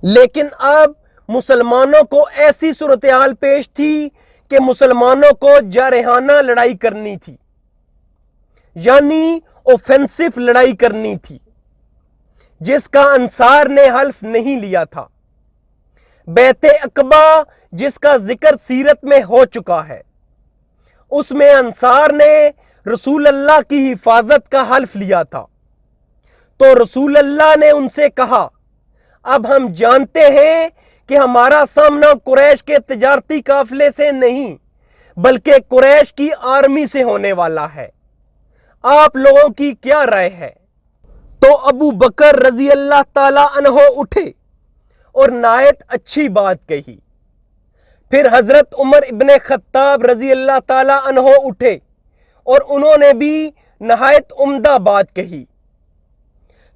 لیکن اب مسلمانوں کو ایسی صورتحال پیش تھی کہ مسلمانوں کو جارحانہ لڑائی کرنی تھی، یعنی اوفینسو لڑائی کرنی تھی، جس کا انصار نے حلف نہیں لیا تھا۔ بیعت عقبہ جس کا ذکر سیرت میں ہو چکا ہے، اس میں انصار نے رسول اللہ کی حفاظت کا حلف لیا تھا، تو رسول اللہ نے ان سے کہا اب ہم جانتے ہیں کہ ہمارا سامنا قریش کے تجارتی قافلے سے نہیں بلکہ قریش کی آرمی سے ہونے والا ہے، آپ لوگوں کی کیا رائے ہے؟ تو ابو بکر رضی اللہ تعالی عنہ اٹھے اور نہایت اچھی بات کہی۔ پھر حضرت عمر ابن خطاب رضی اللہ تعالی عنہ اٹھے اور انہوں نے بھی نہایت عمدہ بات کہی۔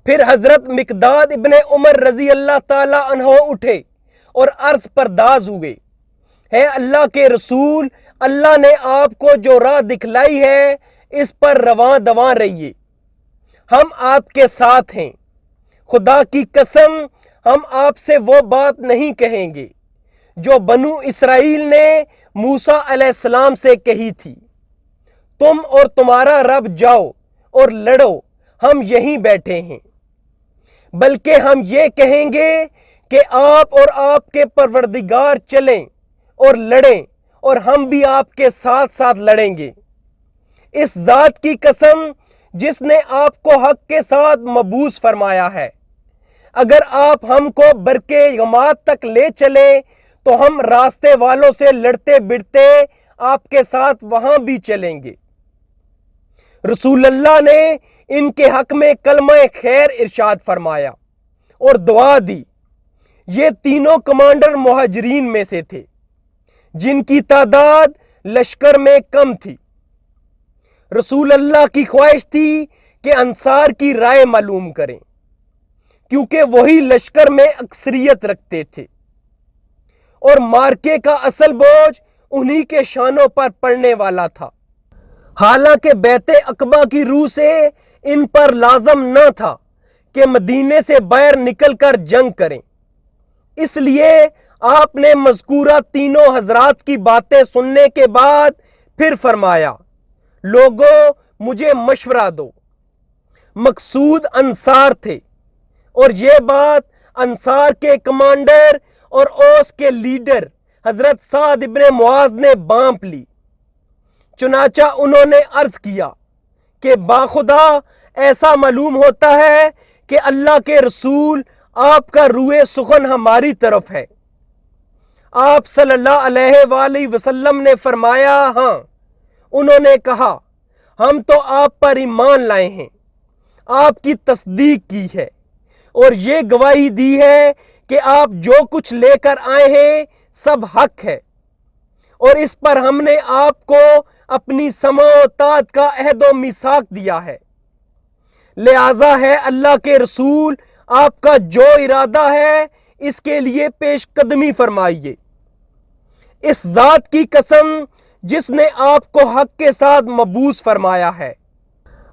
پھر حضرت مقداد ابن عمر رضی اللہ تعالی عنہ اٹھے اور عرض پرداز ہوئے، ہے اللہ کے رسول، اللہ نے آپ کو جو راہ دکھلائی ہے اس پر رواں دواں رہیے، ہم آپ کے ساتھ ہیں، خدا کی قسم ہم آپ سے وہ بات نہیں کہیں گے جو بنو اسرائیل نے موسیٰ علیہ السلام سے کہی تھی، تم اور تمہارا رب جاؤ اور لڑو، ہم یہیں بیٹھے ہیں، بلکہ ہم یہ کہیں گے کہ آپ اور آپ کے پروردگار چلیں اور لڑیں اور ہم بھی آپ کے ساتھ ساتھ لڑیں گے۔ اس ذات کی قسم جس نے آپ کو حق کے ساتھ مبعوث فرمایا ہے، اگر آپ ہم کو برکے یمات تک لے چلیں تو ہم راستے والوں سے لڑتے بڑھتے آپ کے ساتھ وہاں بھی چلیں گے۔ رسول اللہ نے ان کے حق میں کلمہ خیر ارشاد فرمایا اور دعا دی۔ یہ تینوں کمانڈر مہاجرین میں سے تھے جن کی تعداد لشکر میں کم تھی۔ رسول اللہ کی خواہش تھی کہ انصار کی رائے معلوم کریں کیونکہ وہی لشکر میں اکثریت رکھتے تھے اور مارکے کا اصل بوجھ انہی کے شانوں پر پڑنے والا تھا، حالانکہ بیعت عقبہ کی روح سے ان پر لازم نہ تھا کہ مدینے سے باہر نکل کر جنگ کریں۔ اس لیے آپ نے مذکورہ تینوں حضرات کی باتیں سننے کے بعد پھر فرمایا، لوگوں مجھے مشورہ دو۔ مقصود انصار تھے اور یہ بات انصار کے کمانڈر اور اوس کے لیڈر حضرت سعد ابن معاذ نے بانپ لی، چنانچہ انہوں نے عرض کیا کہ باخدا ایسا معلوم ہوتا ہے کہ اللہ کے رسول آپ کا روئے سخن ہماری طرف ہے۔ آپ صلی اللہ علیہ وآلہ وسلم نے فرمایا ہاں۔ انہوں نے کہا ہم تو آپ پر ایمان لائے ہیں، آپ کی تصدیق کی ہے اور یہ گواہی دی ہے کہ آپ جو کچھ لے کر آئے ہیں سب حق ہے، اور اس پر ہم نے آپ کو اپنی سمع و طاعت کا عہد و میثاق دیا ہے، لہذا ہے اللہ کے رسول آپ کا جو ارادہ ہے اس کے لیے پیش قدمی فرمائیے۔ اس ذات کی قسم جس نے آپ کو حق کے ساتھ مبعوث فرمایا ہے،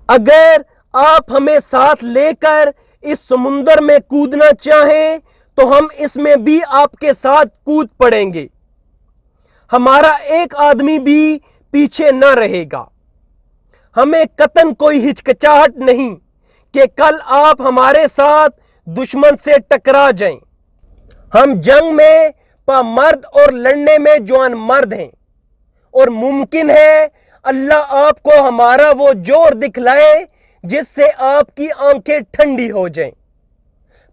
اگر آپ ہمیں ساتھ لے کر اس سمندر میں کودنا چاہیں تو ہم اس میں بھی آپ کے ساتھ کود پڑیں گے، ہمارا ایک آدمی بھی پیچھے نہ رہے گا۔ ہمیں قطعاً کوئی ہچکچاہٹ نہیں کہ کل آپ ہمارے ساتھ دشمن سے ٹکرا جائیں۔ ہم جنگ میں پامرد اور لڑنے میں جوان مرد ہیں، اور ممکن ہے اللہ آپ کو ہمارا وہ جوہر دکھلائے جس سے آپ کی آنکھیں ٹھنڈی ہو جائیں،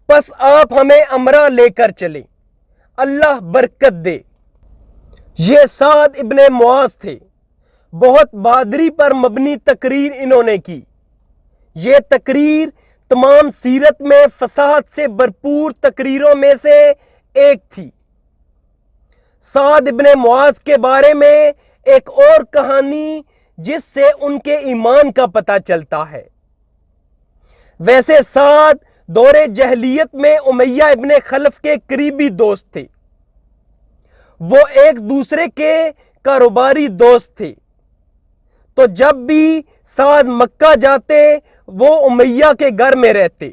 پس آپ ہمیں امرا لے کر چلیں، اللہ برکت دے۔ یہ سعد ابن معاذ تھے۔ بہت بہادری پر مبنی تقریر انہوں نے کی۔ یہ تقریر تمام سیرت میں فصاحت سے بھرپور تقریروں میں سے ایک تھی۔ سعد ابن معاذ کے بارے میں ایک اور کہانی جس سے ان کے ایمان کا پتہ چلتا ہے۔ ویسے سعد دور جہلیت میں امیہ ابن خلف کے قریبی دوست تھے۔ وہ ایک دوسرے کے کاروباری دوست تھے، تو جب بھی سعد مکہ جاتے وہ امیہ کے گھر میں رہتے،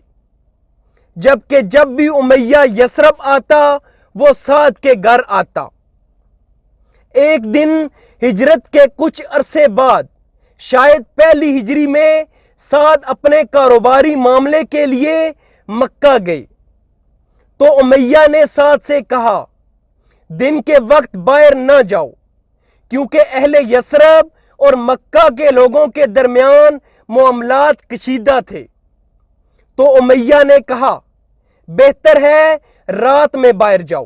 جبکہ جب بھی امیہ یثرب آتا وہ سعد کے گھر آتا۔ ایک دن ہجرت کے کچھ عرصے بعد، شاید پہلی ہجری میں، سعد اپنے کاروباری معاملے کے لیے مکہ گئے تو امیہ نے سعد سے کہا دن کے وقت باہر نہ جاؤ، کیونکہ اہل یثرب اور مکہ کے لوگوں کے درمیان معاملات کشیدہ تھے۔ تو امیہ نے کہا بہتر ہے رات میں باہر جاؤ۔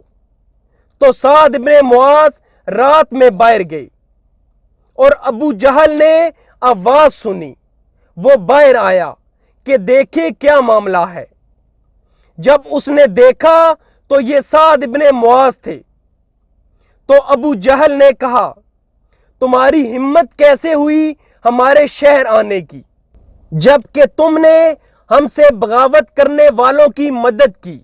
تو سعد ابن معاذ رات میں باہر گئے اور ابو جہل نے آواز سنی، وہ باہر آیا کہ دیکھے کیا معاملہ ہے۔ جب اس نے دیکھا تو یہ سعد ابن معاذ تھے۔ تو ابو جہل نے کہا تمہاری ہمت کیسے ہوئی ہمارے شہر آنے کی، جبکہ تم نے ہم سے بغاوت کرنے والوں کی مدد کی؟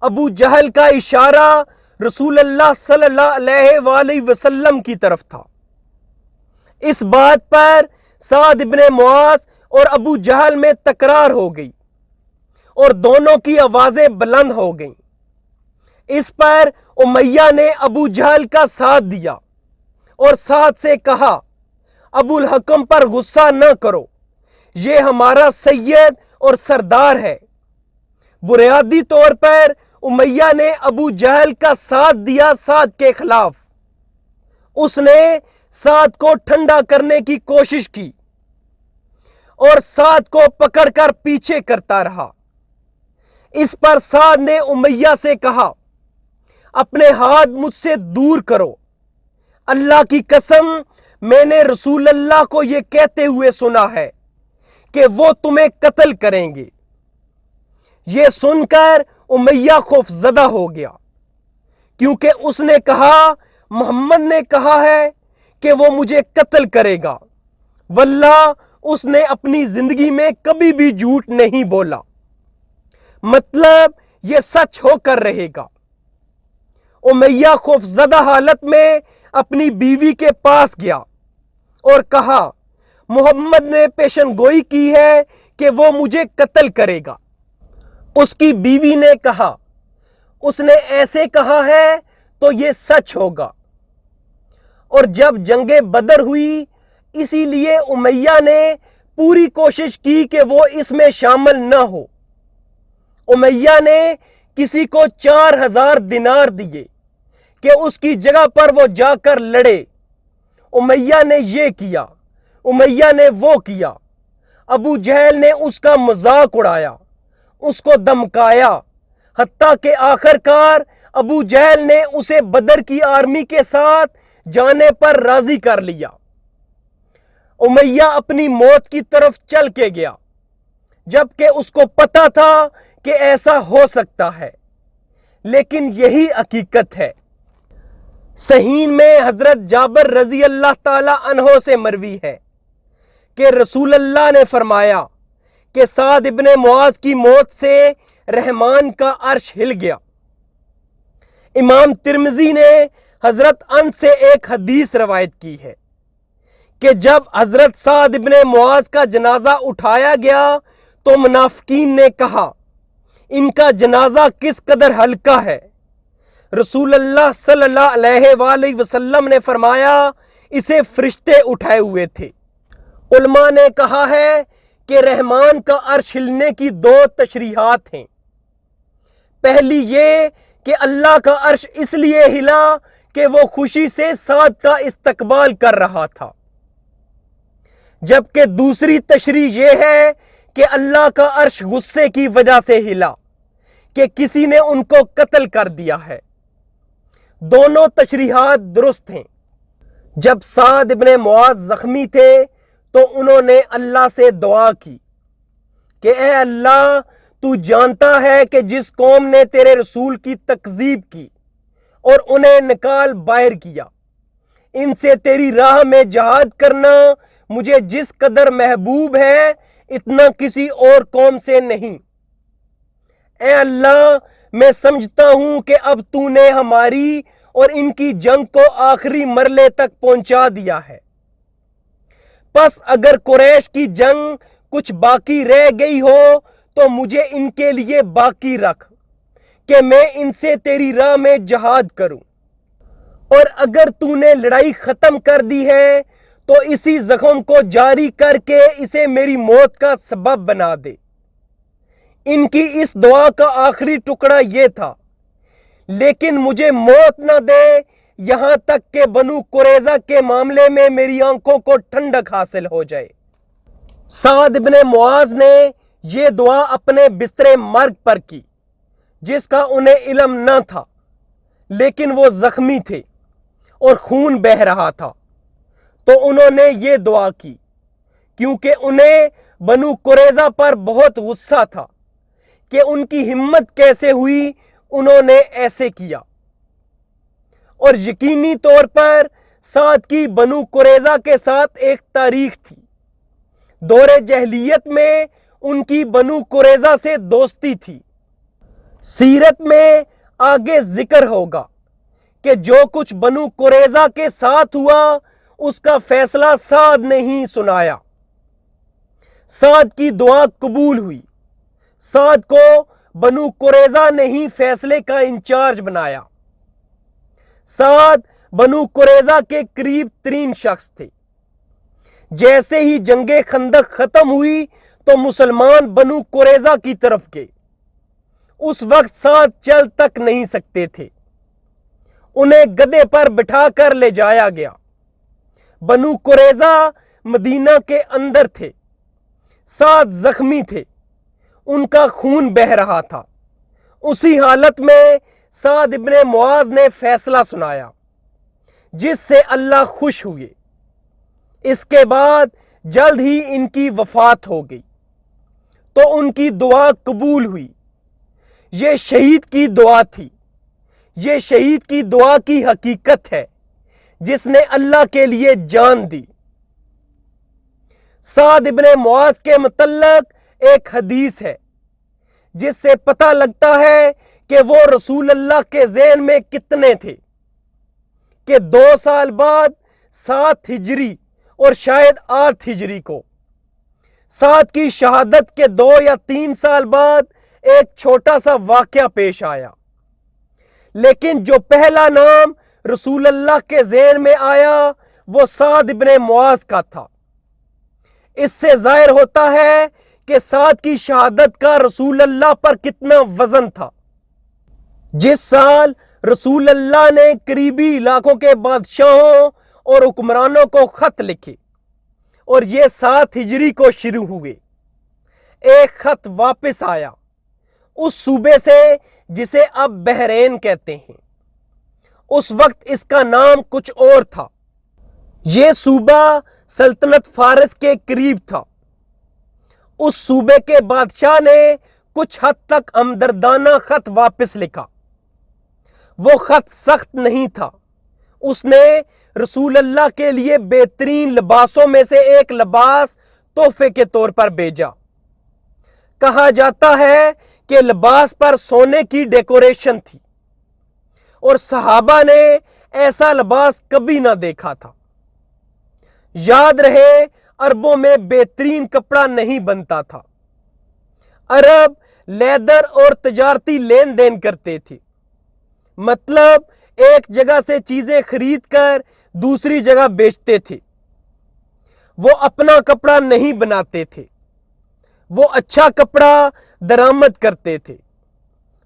ابو جہل کا اشارہ رسول اللہ صلی اللہ علیہ وآلہ وسلم کی طرف تھا۔ اس بات پر سعد ابن معاذ اور ابو جہل میں تکرار ہو گئی اور دونوں کی آوازیں بلند ہو گئیں۔ اس پر امیہ نے ابو جہل کا ساتھ دیا اور سعد سے کہا ابو الحکم پر غصہ نہ کرو، یہ ہمارا سید اور سردار ہے۔ بنیادی طور پر امیہ نے ابو جہل کا ساتھ دیا سعد کے خلاف۔ اس نے سعد کو ٹھنڈا کرنے کی کوشش کی اور سعد کو پکڑ کر پیچھے کرتا رہا۔ اس پر سعد نے امیہ سے کہا اپنے ہاتھ مجھ سے دور کرو، اللہ کی قسم میں نے رسول اللہ کو یہ کہتے ہوئے سنا ہے کہ وہ تمہیں قتل کریں گے۔ یہ سن کر امیہ خوف زدہ ہو گیا، کیونکہ اس نے کہا محمد نے کہا ہے کہ وہ مجھے قتل کرے گا، واللہ اس نے اپنی زندگی میں کبھی بھی جھوٹ نہیں بولا، مطلب یہ سچ ہو کر رہے گا۔ امیہ خوف زدہ حالت میں اپنی بیوی کے پاس گیا اور کہا محمد نے پیشن گوئی کی ہے کہ وہ مجھے قتل کرے گا۔ اس کی بیوی نے کہا اس نے ایسے کہا ہے تو یہ سچ ہوگا۔ اور جب جنگ بدر ہوئی، اسی لیے امیہ نے پوری کوشش کی کہ وہ اس میں شامل نہ ہو۔ امیہ نے کسی کو 4000 دینار دیے کہ اس کی جگہ پر وہ جا کر لڑے، امیہ نے یہ کیا، امیہ نے وہ کیا۔ ابو جہل نے اس کا مذاق اڑایا، اس کو دمکایا، حتیٰ کہ آخر کار ابو جہل نے اسے بدر کی آرمی کے ساتھ جانے پر راضی کر لیا۔ امیہ اپنی موت کی طرف چل کے گیا، جبکہ اس کو پتا تھا کہ ایسا ہو سکتا ہے، لیکن یہی حقیقت ہے۔ صحیح میں حضرت جابر رضی اللہ تعالی عنہ سے مروی ہے کہ رسول اللہ نے فرمایا کہ سعد ابن معاذ کی موت سے رحمان کا عرش ہل گیا۔ امام ترمذی نے حضرت انس سے ایک حدیث روایت کی ہے کہ جب حضرت سعد ابن معاذ کا جنازہ اٹھایا گیا تو منافقین نے کہا ان کا جنازہ کس قدر ہلکا ہے۔ رسول اللہ صلی اللہ علیہ وآلہ وسلم نے فرمایا اسے فرشتے اٹھائے ہوئے تھے۔ علماء نے کہا ہے کہ رحمان کا عرش ہلنے کی دو تشریحات ہیں۔ پہلی یہ کہ اللہ کا عرش اس لیے ہلا کہ وہ خوشی سے سعد کا استقبال کر رہا تھا، جبکہ دوسری تشریح یہ ہے کہ اللہ کا عرش غصے کی وجہ سے ہلا کہ کسی نے ان کو قتل کر دیا ہے۔ دونوں تشریحات درست ہیں۔ جب سعد ابن معاذ زخمی تھے تو انہوں نے اللہ سے دعا کی کہ اے اللہ، تو جانتا ہے کہ جس قوم نے تیرے رسول کی تکذیب کی اور انہیں نکال باہر کیا، ان سے تیری راہ میں جہاد کرنا مجھے جس قدر محبوب ہے اتنا کسی اور قوم سے نہیں۔ اے اللہ، میں سمجھتا ہوں کہ اب تو نے ہماری اور ان کی جنگ کو آخری مرحلے تک پہنچا دیا ہے، پس اگر قریش کی جنگ کچھ باقی رہ گئی ہو تو مجھے ان کے لیے باقی رکھ کہ میں ان سے تیری راہ میں جہاد کروں، اور اگر تو نے لڑائی ختم کر دی ہے تو اسی زخم کو جاری کر کے اسے میری موت کا سبب بنا دے۔ ان کی اس دعا کا آخری ٹکڑا یہ تھا، لیکن مجھے موت نہ دے یہاں تک کہ بنو قریظہ کے معاملے میں میری آنکھوں کو ٹھنڈک حاصل ہو جائے۔ سعد بن معاذ نے یہ دعا اپنے بستر مرگ پر کی، جس کا انہیں علم نہ تھا، لیکن وہ زخمی تھے اور خون بہہ رہا تھا، تو انہوں نے یہ دعا کی کیونکہ انہیں بنو قریظہ پر بہت غصہ تھا کہ ان کی ہمت کیسے ہوئی انہوں نے ایسے کیا، اور یقینی طور پر سعد کی بنو قریظہ کے ساتھ ایک تاریخ تھی۔ دور جاہلیت میں ان کی بنو قریظہ سے دوستی تھی۔ سیرت میں آگے ذکر ہوگا کہ جو کچھ بنو قریظہ کے ساتھ ہوا اس کا فیصلہ سعد نے ہی سنایا۔ سعد کی دعا قبول ہوئی۔ سعد کو بنو قریظہ نے ہی فیصلے کا انچارج بنایا۔ سعد بنو قریظہ کے قریب ترین شخص تھے۔ جیسے ہی جنگ خندق ختم ہوئی تو مسلمان بنو قریظہ کی طرف گئے۔ اس وقت سعد چل تک نہیں سکتے تھے، انہیں گدھے پر بٹھا کر لے جایا گیا۔ بنو قریظہ مدینہ کے اندر تھے، سعد زخمی تھے، ان کا خون بہہ رہا تھا۔ اسی حالت میں سعد ابن معاذ نے فیصلہ سنایا جس سے اللہ خوش ہوئے۔ اس کے بعد جلد ہی ان کی وفات ہو گئی تو ان کی دعا قبول ہوئی۔ یہ شہید کی دعا تھی، یہ شہید کی دعا کی حقیقت ہے جس نے اللہ کے لیے جان دی۔ سعد ابن معاذ کے متعلق ایک حدیث ہے جس سے پتہ لگتا ہے کہ وہ رسول اللہ کے ذہن میں کتنے تھے کہ 2 سال بعد 7 ہجری اور شاید 8 ہجری کو سعد کی شہادت کے 2 یا 3 سال بعد ایک چھوٹا سا واقعہ پیش آیا، لیکن جو پہلا نام رسول اللہ کے ذہن میں آیا وہ سعد ابن معاذ کا تھا۔ اس سے ظاہر ہوتا ہے کہ سعد کی شہادت کا رسول اللہ پر کتنا وزن تھا۔ جس سال رسول اللہ نے قریبی علاقوں کے بادشاہوں اور حکمرانوں کو خط لکھے اور یہ 7 ہجری کو شروع ہوئے۔ ایک خط واپس آیا اس صوبے سے جسے اب بحرین کہتے ہیں۔ اس وقت اس کا نام کچھ اور تھا۔ یہ صوبہ سلطنت فارس کے قریب تھا۔ اس صوبے کے بادشاہ نے کچھ حد تک ہمدردانہ خط واپس لکھا۔ وہ خط سخت نہیں تھا۔ اس نے رسول اللہ کے لیے بہترین لباسوں میں سے ایک لباس تحفے کے طور پر بھیجا۔ کہا جاتا ہے کہ لباس پر سونے کی ڈیکوریشن تھی اور صحابہ نے ایسا لباس کبھی نہ دیکھا تھا۔ یاد رہے عربوں میں بہترین کپڑا نہیں بنتا تھا۔ عرب لیدر اور تجارتی لین دین کرتے تھے، مطلب ایک جگہ سے چیزیں خرید کر دوسری جگہ بیچتے تھے۔ وہ اپنا کپڑا نہیں بناتے تھے، وہ اچھا کپڑا درآمد کرتے تھے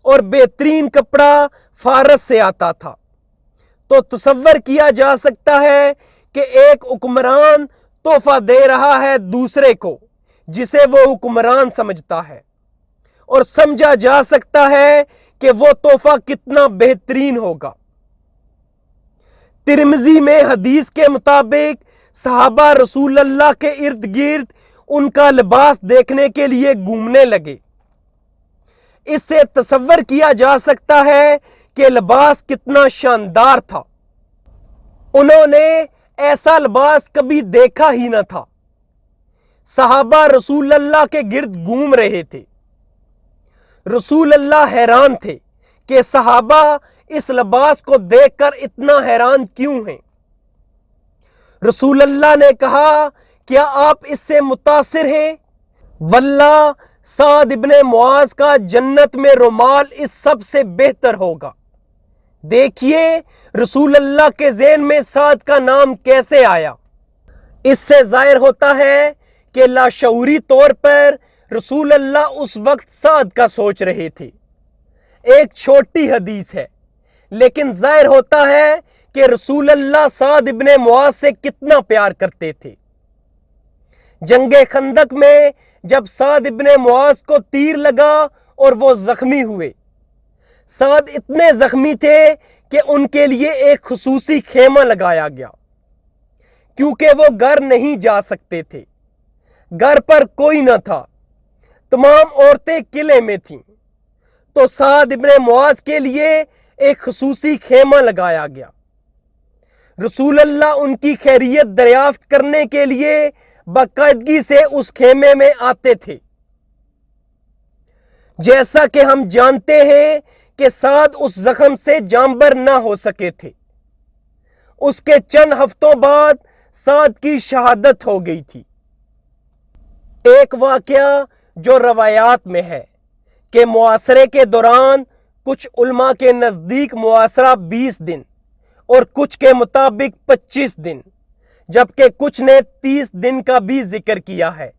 اور بہترین کپڑا فارس سے آتا تھا۔ تو تصور کیا جا سکتا ہے کہ ایک حکمران تحفہ دے رہا ہے دوسرے کو جسے وہ حکمران سمجھتا ہے، اور سمجھا جا سکتا ہے کہ وہ تحفہ کتنا بہترین ہوگا۔ ترمذی میں حدیث کے مطابق صحابہ رسول اللہ کے ارد گرد ان کا لباس دیکھنے کے لیے گھومنے لگے۔ اس سے تصور کیا جا سکتا ہے کہ لباس کتنا شاندار تھا۔ انہوں نے ایسا لباس کبھی دیکھا ہی نہ تھا۔ صحابہ رسول اللہ کے گرد گھوم رہے تھے۔ رسول اللہ حیران تھے کہ صحابہ اس لباس کو دیکھ کر اتنا حیران کیوں ہیں۔ رسول اللہ نے کہا، کیا آپ اس سے متاثر ہیں؟ واللہ سعد ابن معاذ کا جنت میں رومال اس سب سے بہتر ہوگا۔ دیکھیے رسول اللہ کے ذہن میں سعد کا نام کیسے آیا۔ اس سے ظاہر ہوتا ہے کہ لاشعوری طور پر رسول اللہ اس وقت سعد کا سوچ رہے تھے۔ ایک چھوٹی حدیث ہے، لیکن ظاہر ہوتا ہے کہ رسول اللہ سعد ابن معاذ سے کتنا پیار کرتے تھے۔ جنگ خندق میں جب سعد ابن معاذ کو تیر لگا اور وہ زخمی ہوئے، سعد اتنے زخمی تھے کہ ان کے لیے ایک خصوصی خیمہ لگایا گیا، کیونکہ وہ گھر نہیں جا سکتے تھے۔ گھر پر کوئی نہ تھا، تمام عورتیں قلعے میں تھیں، تو سعد ابن معاذ کے لیے ایک خصوصی خیمہ لگایا گیا۔ رسول اللہ ان کی خیریت دریافت کرنے کے لیے باقاعدگی سے اس خیمے میں آتے تھے۔ جیسا کہ ہم جانتے ہیں کہ سعد اس زخم سے جانبر نہ ہو سکے تھے۔ اس کے چند ہفتوں بعد سعد کی شہادت ہو گئی تھی۔ ایک واقعہ جو روایات میں ہے کہ معاصرے کے دوران کچھ علماء کے نزدیک معاصرہ 20 دن اور کچھ کے مطابق 25 دن، جبکہ کچھ نے 30 دن کا بھی ذکر کیا ہے،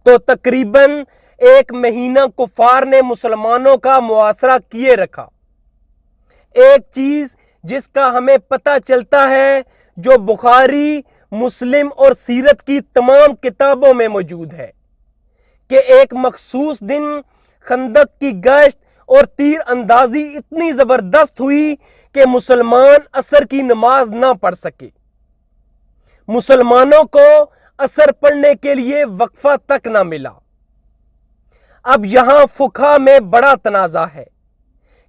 تو تقریباً 1 مہینہ کفار نے مسلمانوں کا معاصرہ کیے رکھا۔ ایک چیز جس کا ہمیں پتہ چلتا ہے، جو بخاری، مسلم اور سیرت کی تمام کتابوں میں موجود ہے، کہ ایک مخصوص دن خندق کی گشت اور تیر اندازی اتنی زبردست ہوئی کہ مسلمان عصر کی نماز نہ پڑھ سکے۔ مسلمانوں کو عصر پڑھنے کے لیے وقفہ تک نہ ملا۔ اب یہاں فقہا میں بڑا تنازع ہے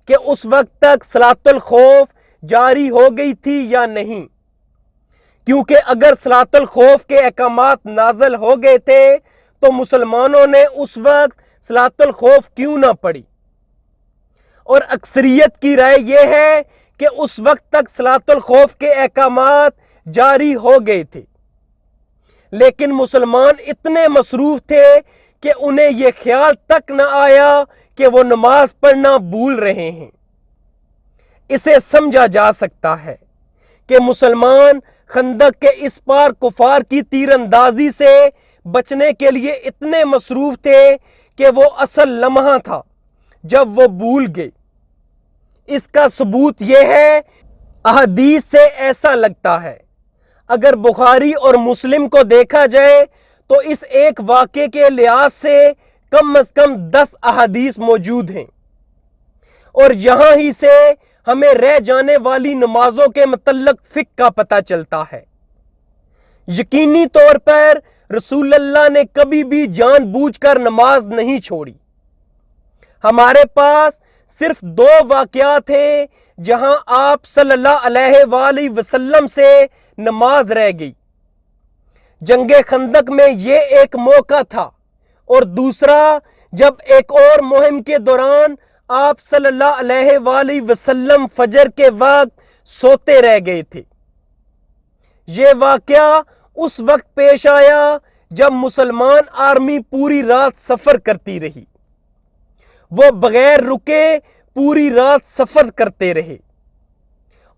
کہ اس وقت تک صلاۃ الخوف جاری ہو گئی تھی یا نہیں، کیونکہ اگر صلاۃ الخوف کے احکامات نازل ہو گئے تھے تو مسلمانوں نے اس وقت صلاۃ الخوف کیوں نہ پڑھی؟ اور اکثریت کی رائے یہ ہے کہ اس وقت تک صلاۃ الخوف کے احکامات جاری ہو گئے تھے، لیکن مسلمان اتنے مصروف تھے کہ انہیں یہ خیال تک نہ آیا کہ وہ نماز پڑھنا بھول رہے ہیں۔ اسے سمجھا جا سکتا ہے کہ مسلمان خندق کے اس پار کفار کی تیر اندازی سے بچنے کے لیے اتنے مصروف تھے کہ وہ اصل لمحہ تھا جب وہ بھول گئے۔ اس کا ثبوت یہ ہے، احادیث سے ایسا لگتا ہے اگر بخاری اور مسلم کو دیکھا جائے تو اس ایک واقعے کے لحاظ سے کم از کم 10 احادیث موجود ہیں، اور یہاں ہی سے ہمیں رہ جانے والی نمازوں کے متعلق فقہ کا پتہ چلتا ہے۔ یقینی طور پر رسول اللہ نے کبھی بھی جان بوجھ کر نماز نہیں چھوڑی۔ ہمارے پاس صرف 2 واقعات ہیں جہاں آپ صلی اللہ علیہ وآلہ وسلم سے نماز رہ گئی۔ جنگ خندق میں یہ ایک موقع تھا، اور دوسرا جب ایک اور مہم کے دوران آپ صلی اللہ علیہ وآلہ وسلم فجر کے وقت سوتے رہ گئے تھے۔ یہ واقعہ اس وقت پیش آیا جب مسلمان آرمی پوری رات سفر کرتی رہی۔ وہ بغیر رکے پوری رات سفر کرتے رہے،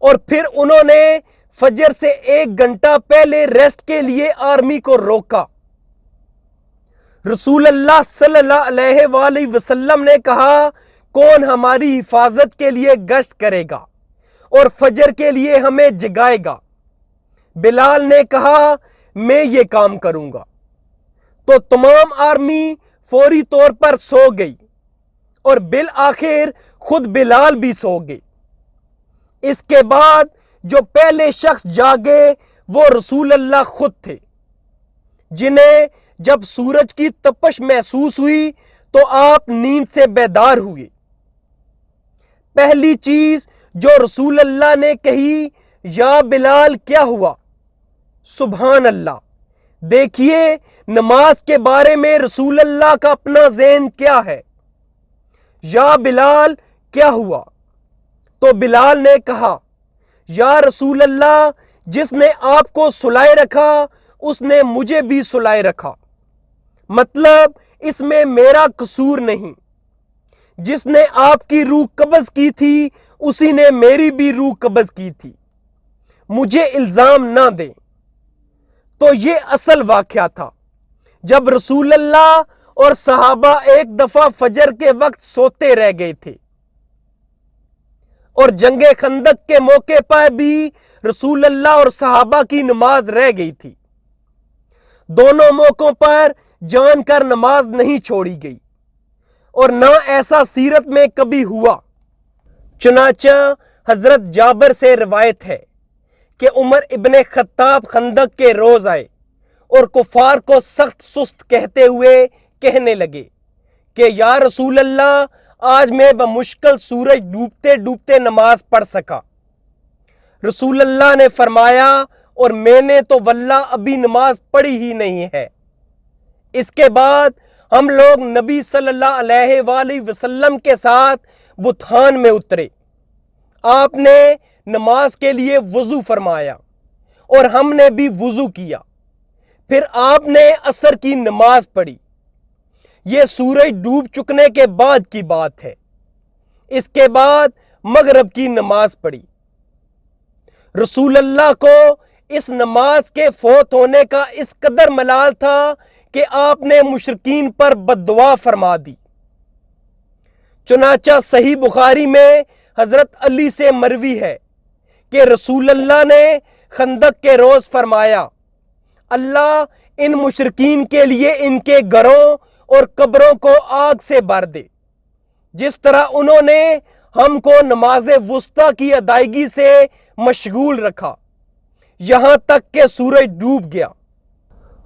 اور پھر انہوں نے فجر سے 1 گھنٹہ پہلے ریسٹ کے لیے آرمی کو روکا۔ رسول اللہ صلی اللہ علیہ وآلہ وسلم نے کہا، کون ہماری حفاظت کے لیے گشت کرے گا اور فجر کے لیے ہمیں جگائے گا؟ بلال نے کہا، میں یہ کام کروں گا۔ تو تمام آرمی فوری طور پر سو گئی، اور بالآخر خود بلال بھی سو گئے۔ اس کے بعد جو پہلے شخص جاگے وہ رسول اللہ خود تھے، جنہیں جب سورج کی تپش محسوس ہوئی تو آپ نیند سے بیدار ہوئے۔ پہلی چیز جو رسول اللہ نے کہی، یا بلال کیا ہوا؟ سبحان اللہ! دیکھیے نماز کے بارے میں رسول اللہ کا اپنا ذہن کیا ہے۔ یا بلال کیا ہوا؟ تو بلال نے کہا، یا رسول اللہ، جس نے آپ کو سلائے رکھا اس نے مجھے بھی سلائے رکھا، مطلب اس میں میرا قصور نہیں۔ جس نے آپ کی روح قبض کی تھی اسی نے میری بھی روح قبض کی تھی، مجھے الزام نہ دیں۔ تو یہ اصل واقعہ تھا جب رسول اللہ اور صحابہ ایک دفعہ فجر کے وقت سوتے رہ گئے تھے، اور جنگ خندق کے موقع پر بھی رسول اللہ اور صحابہ کی نماز رہ گئی تھی۔ دونوں موقعوں پر جان کر نماز نہیں چھوڑی گئی، اور نہ ایسا سیرت میں کبھی ہوا۔ چنانچہ حضرت جابر سے روایت ہے کہ عمر ابن خطاب خندق کے روز آئے اور کفار کو سخت سست کہتے ہوئے کہنے لگے کہ یا رسول اللہ، آج میں بمشکل سورج ڈوبتے ڈوبتے نماز پڑھ سکا۔ رسول اللہ نے فرمایا، اور میں نے تو واللہ ابھی نماز پڑھی ہی نہیں ہے۔ اس کے بعد ہم لوگ نبی صلی اللہ علیہ وآلہ وسلم کے ساتھ بطحان میں اترے۔ آپ نے نماز کے لیے وضو فرمایا اور ہم نے بھی وضو کیا۔ پھر آپ نے عصر کی نماز پڑھی۔ یہ سورج ڈوب چکنے کے بعد کی بات ہے۔ اس کے بعد مغرب کی نماز پڑھی۔ رسول اللہ کو اس نماز کے فوت ہونے کا اس قدر ملال تھا کہ آپ نے مشرکین پر بد دعا فرما دی۔ چنانچہ صحیح بخاری میں حضرت علی سے مروی ہے کہ رسول اللہ نے خندق کے روز فرمایا، اللہ ان مشرکین کے لیے ان کے گھروں اور قبروں کو آگ سے بھر دے، جس طرح انہوں نے ہم کو نماز وسطیٰ کی ادائیگی سے مشغول رکھا یہاں تک کہ سورج ڈوب گیا۔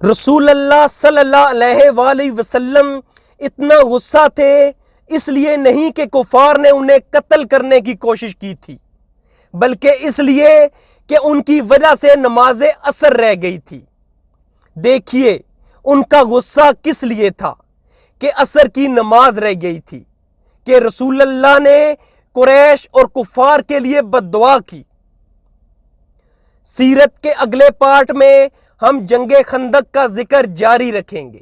رسول اللہ صلی اللہ علیہ وآلہ وسلم اتنا غصہ تھے، اس لیے نہیں کہ کفار نے انہیں قتل کرنے کی کوشش کی تھی، بلکہ اس لیے کہ ان کی وجہ سے نماز عصر رہ گئی تھی۔ دیکھیے ان کا غصہ کس لیے تھا کہ عصر کی نماز رہ گئی تھی، کہ رسول اللہ نے قریش اور کفار کے لیے بد دعا کی۔ سیرت کے اگلے پارٹ میں ہم جنگ خندق کا ذکر جاری رکھیں گے۔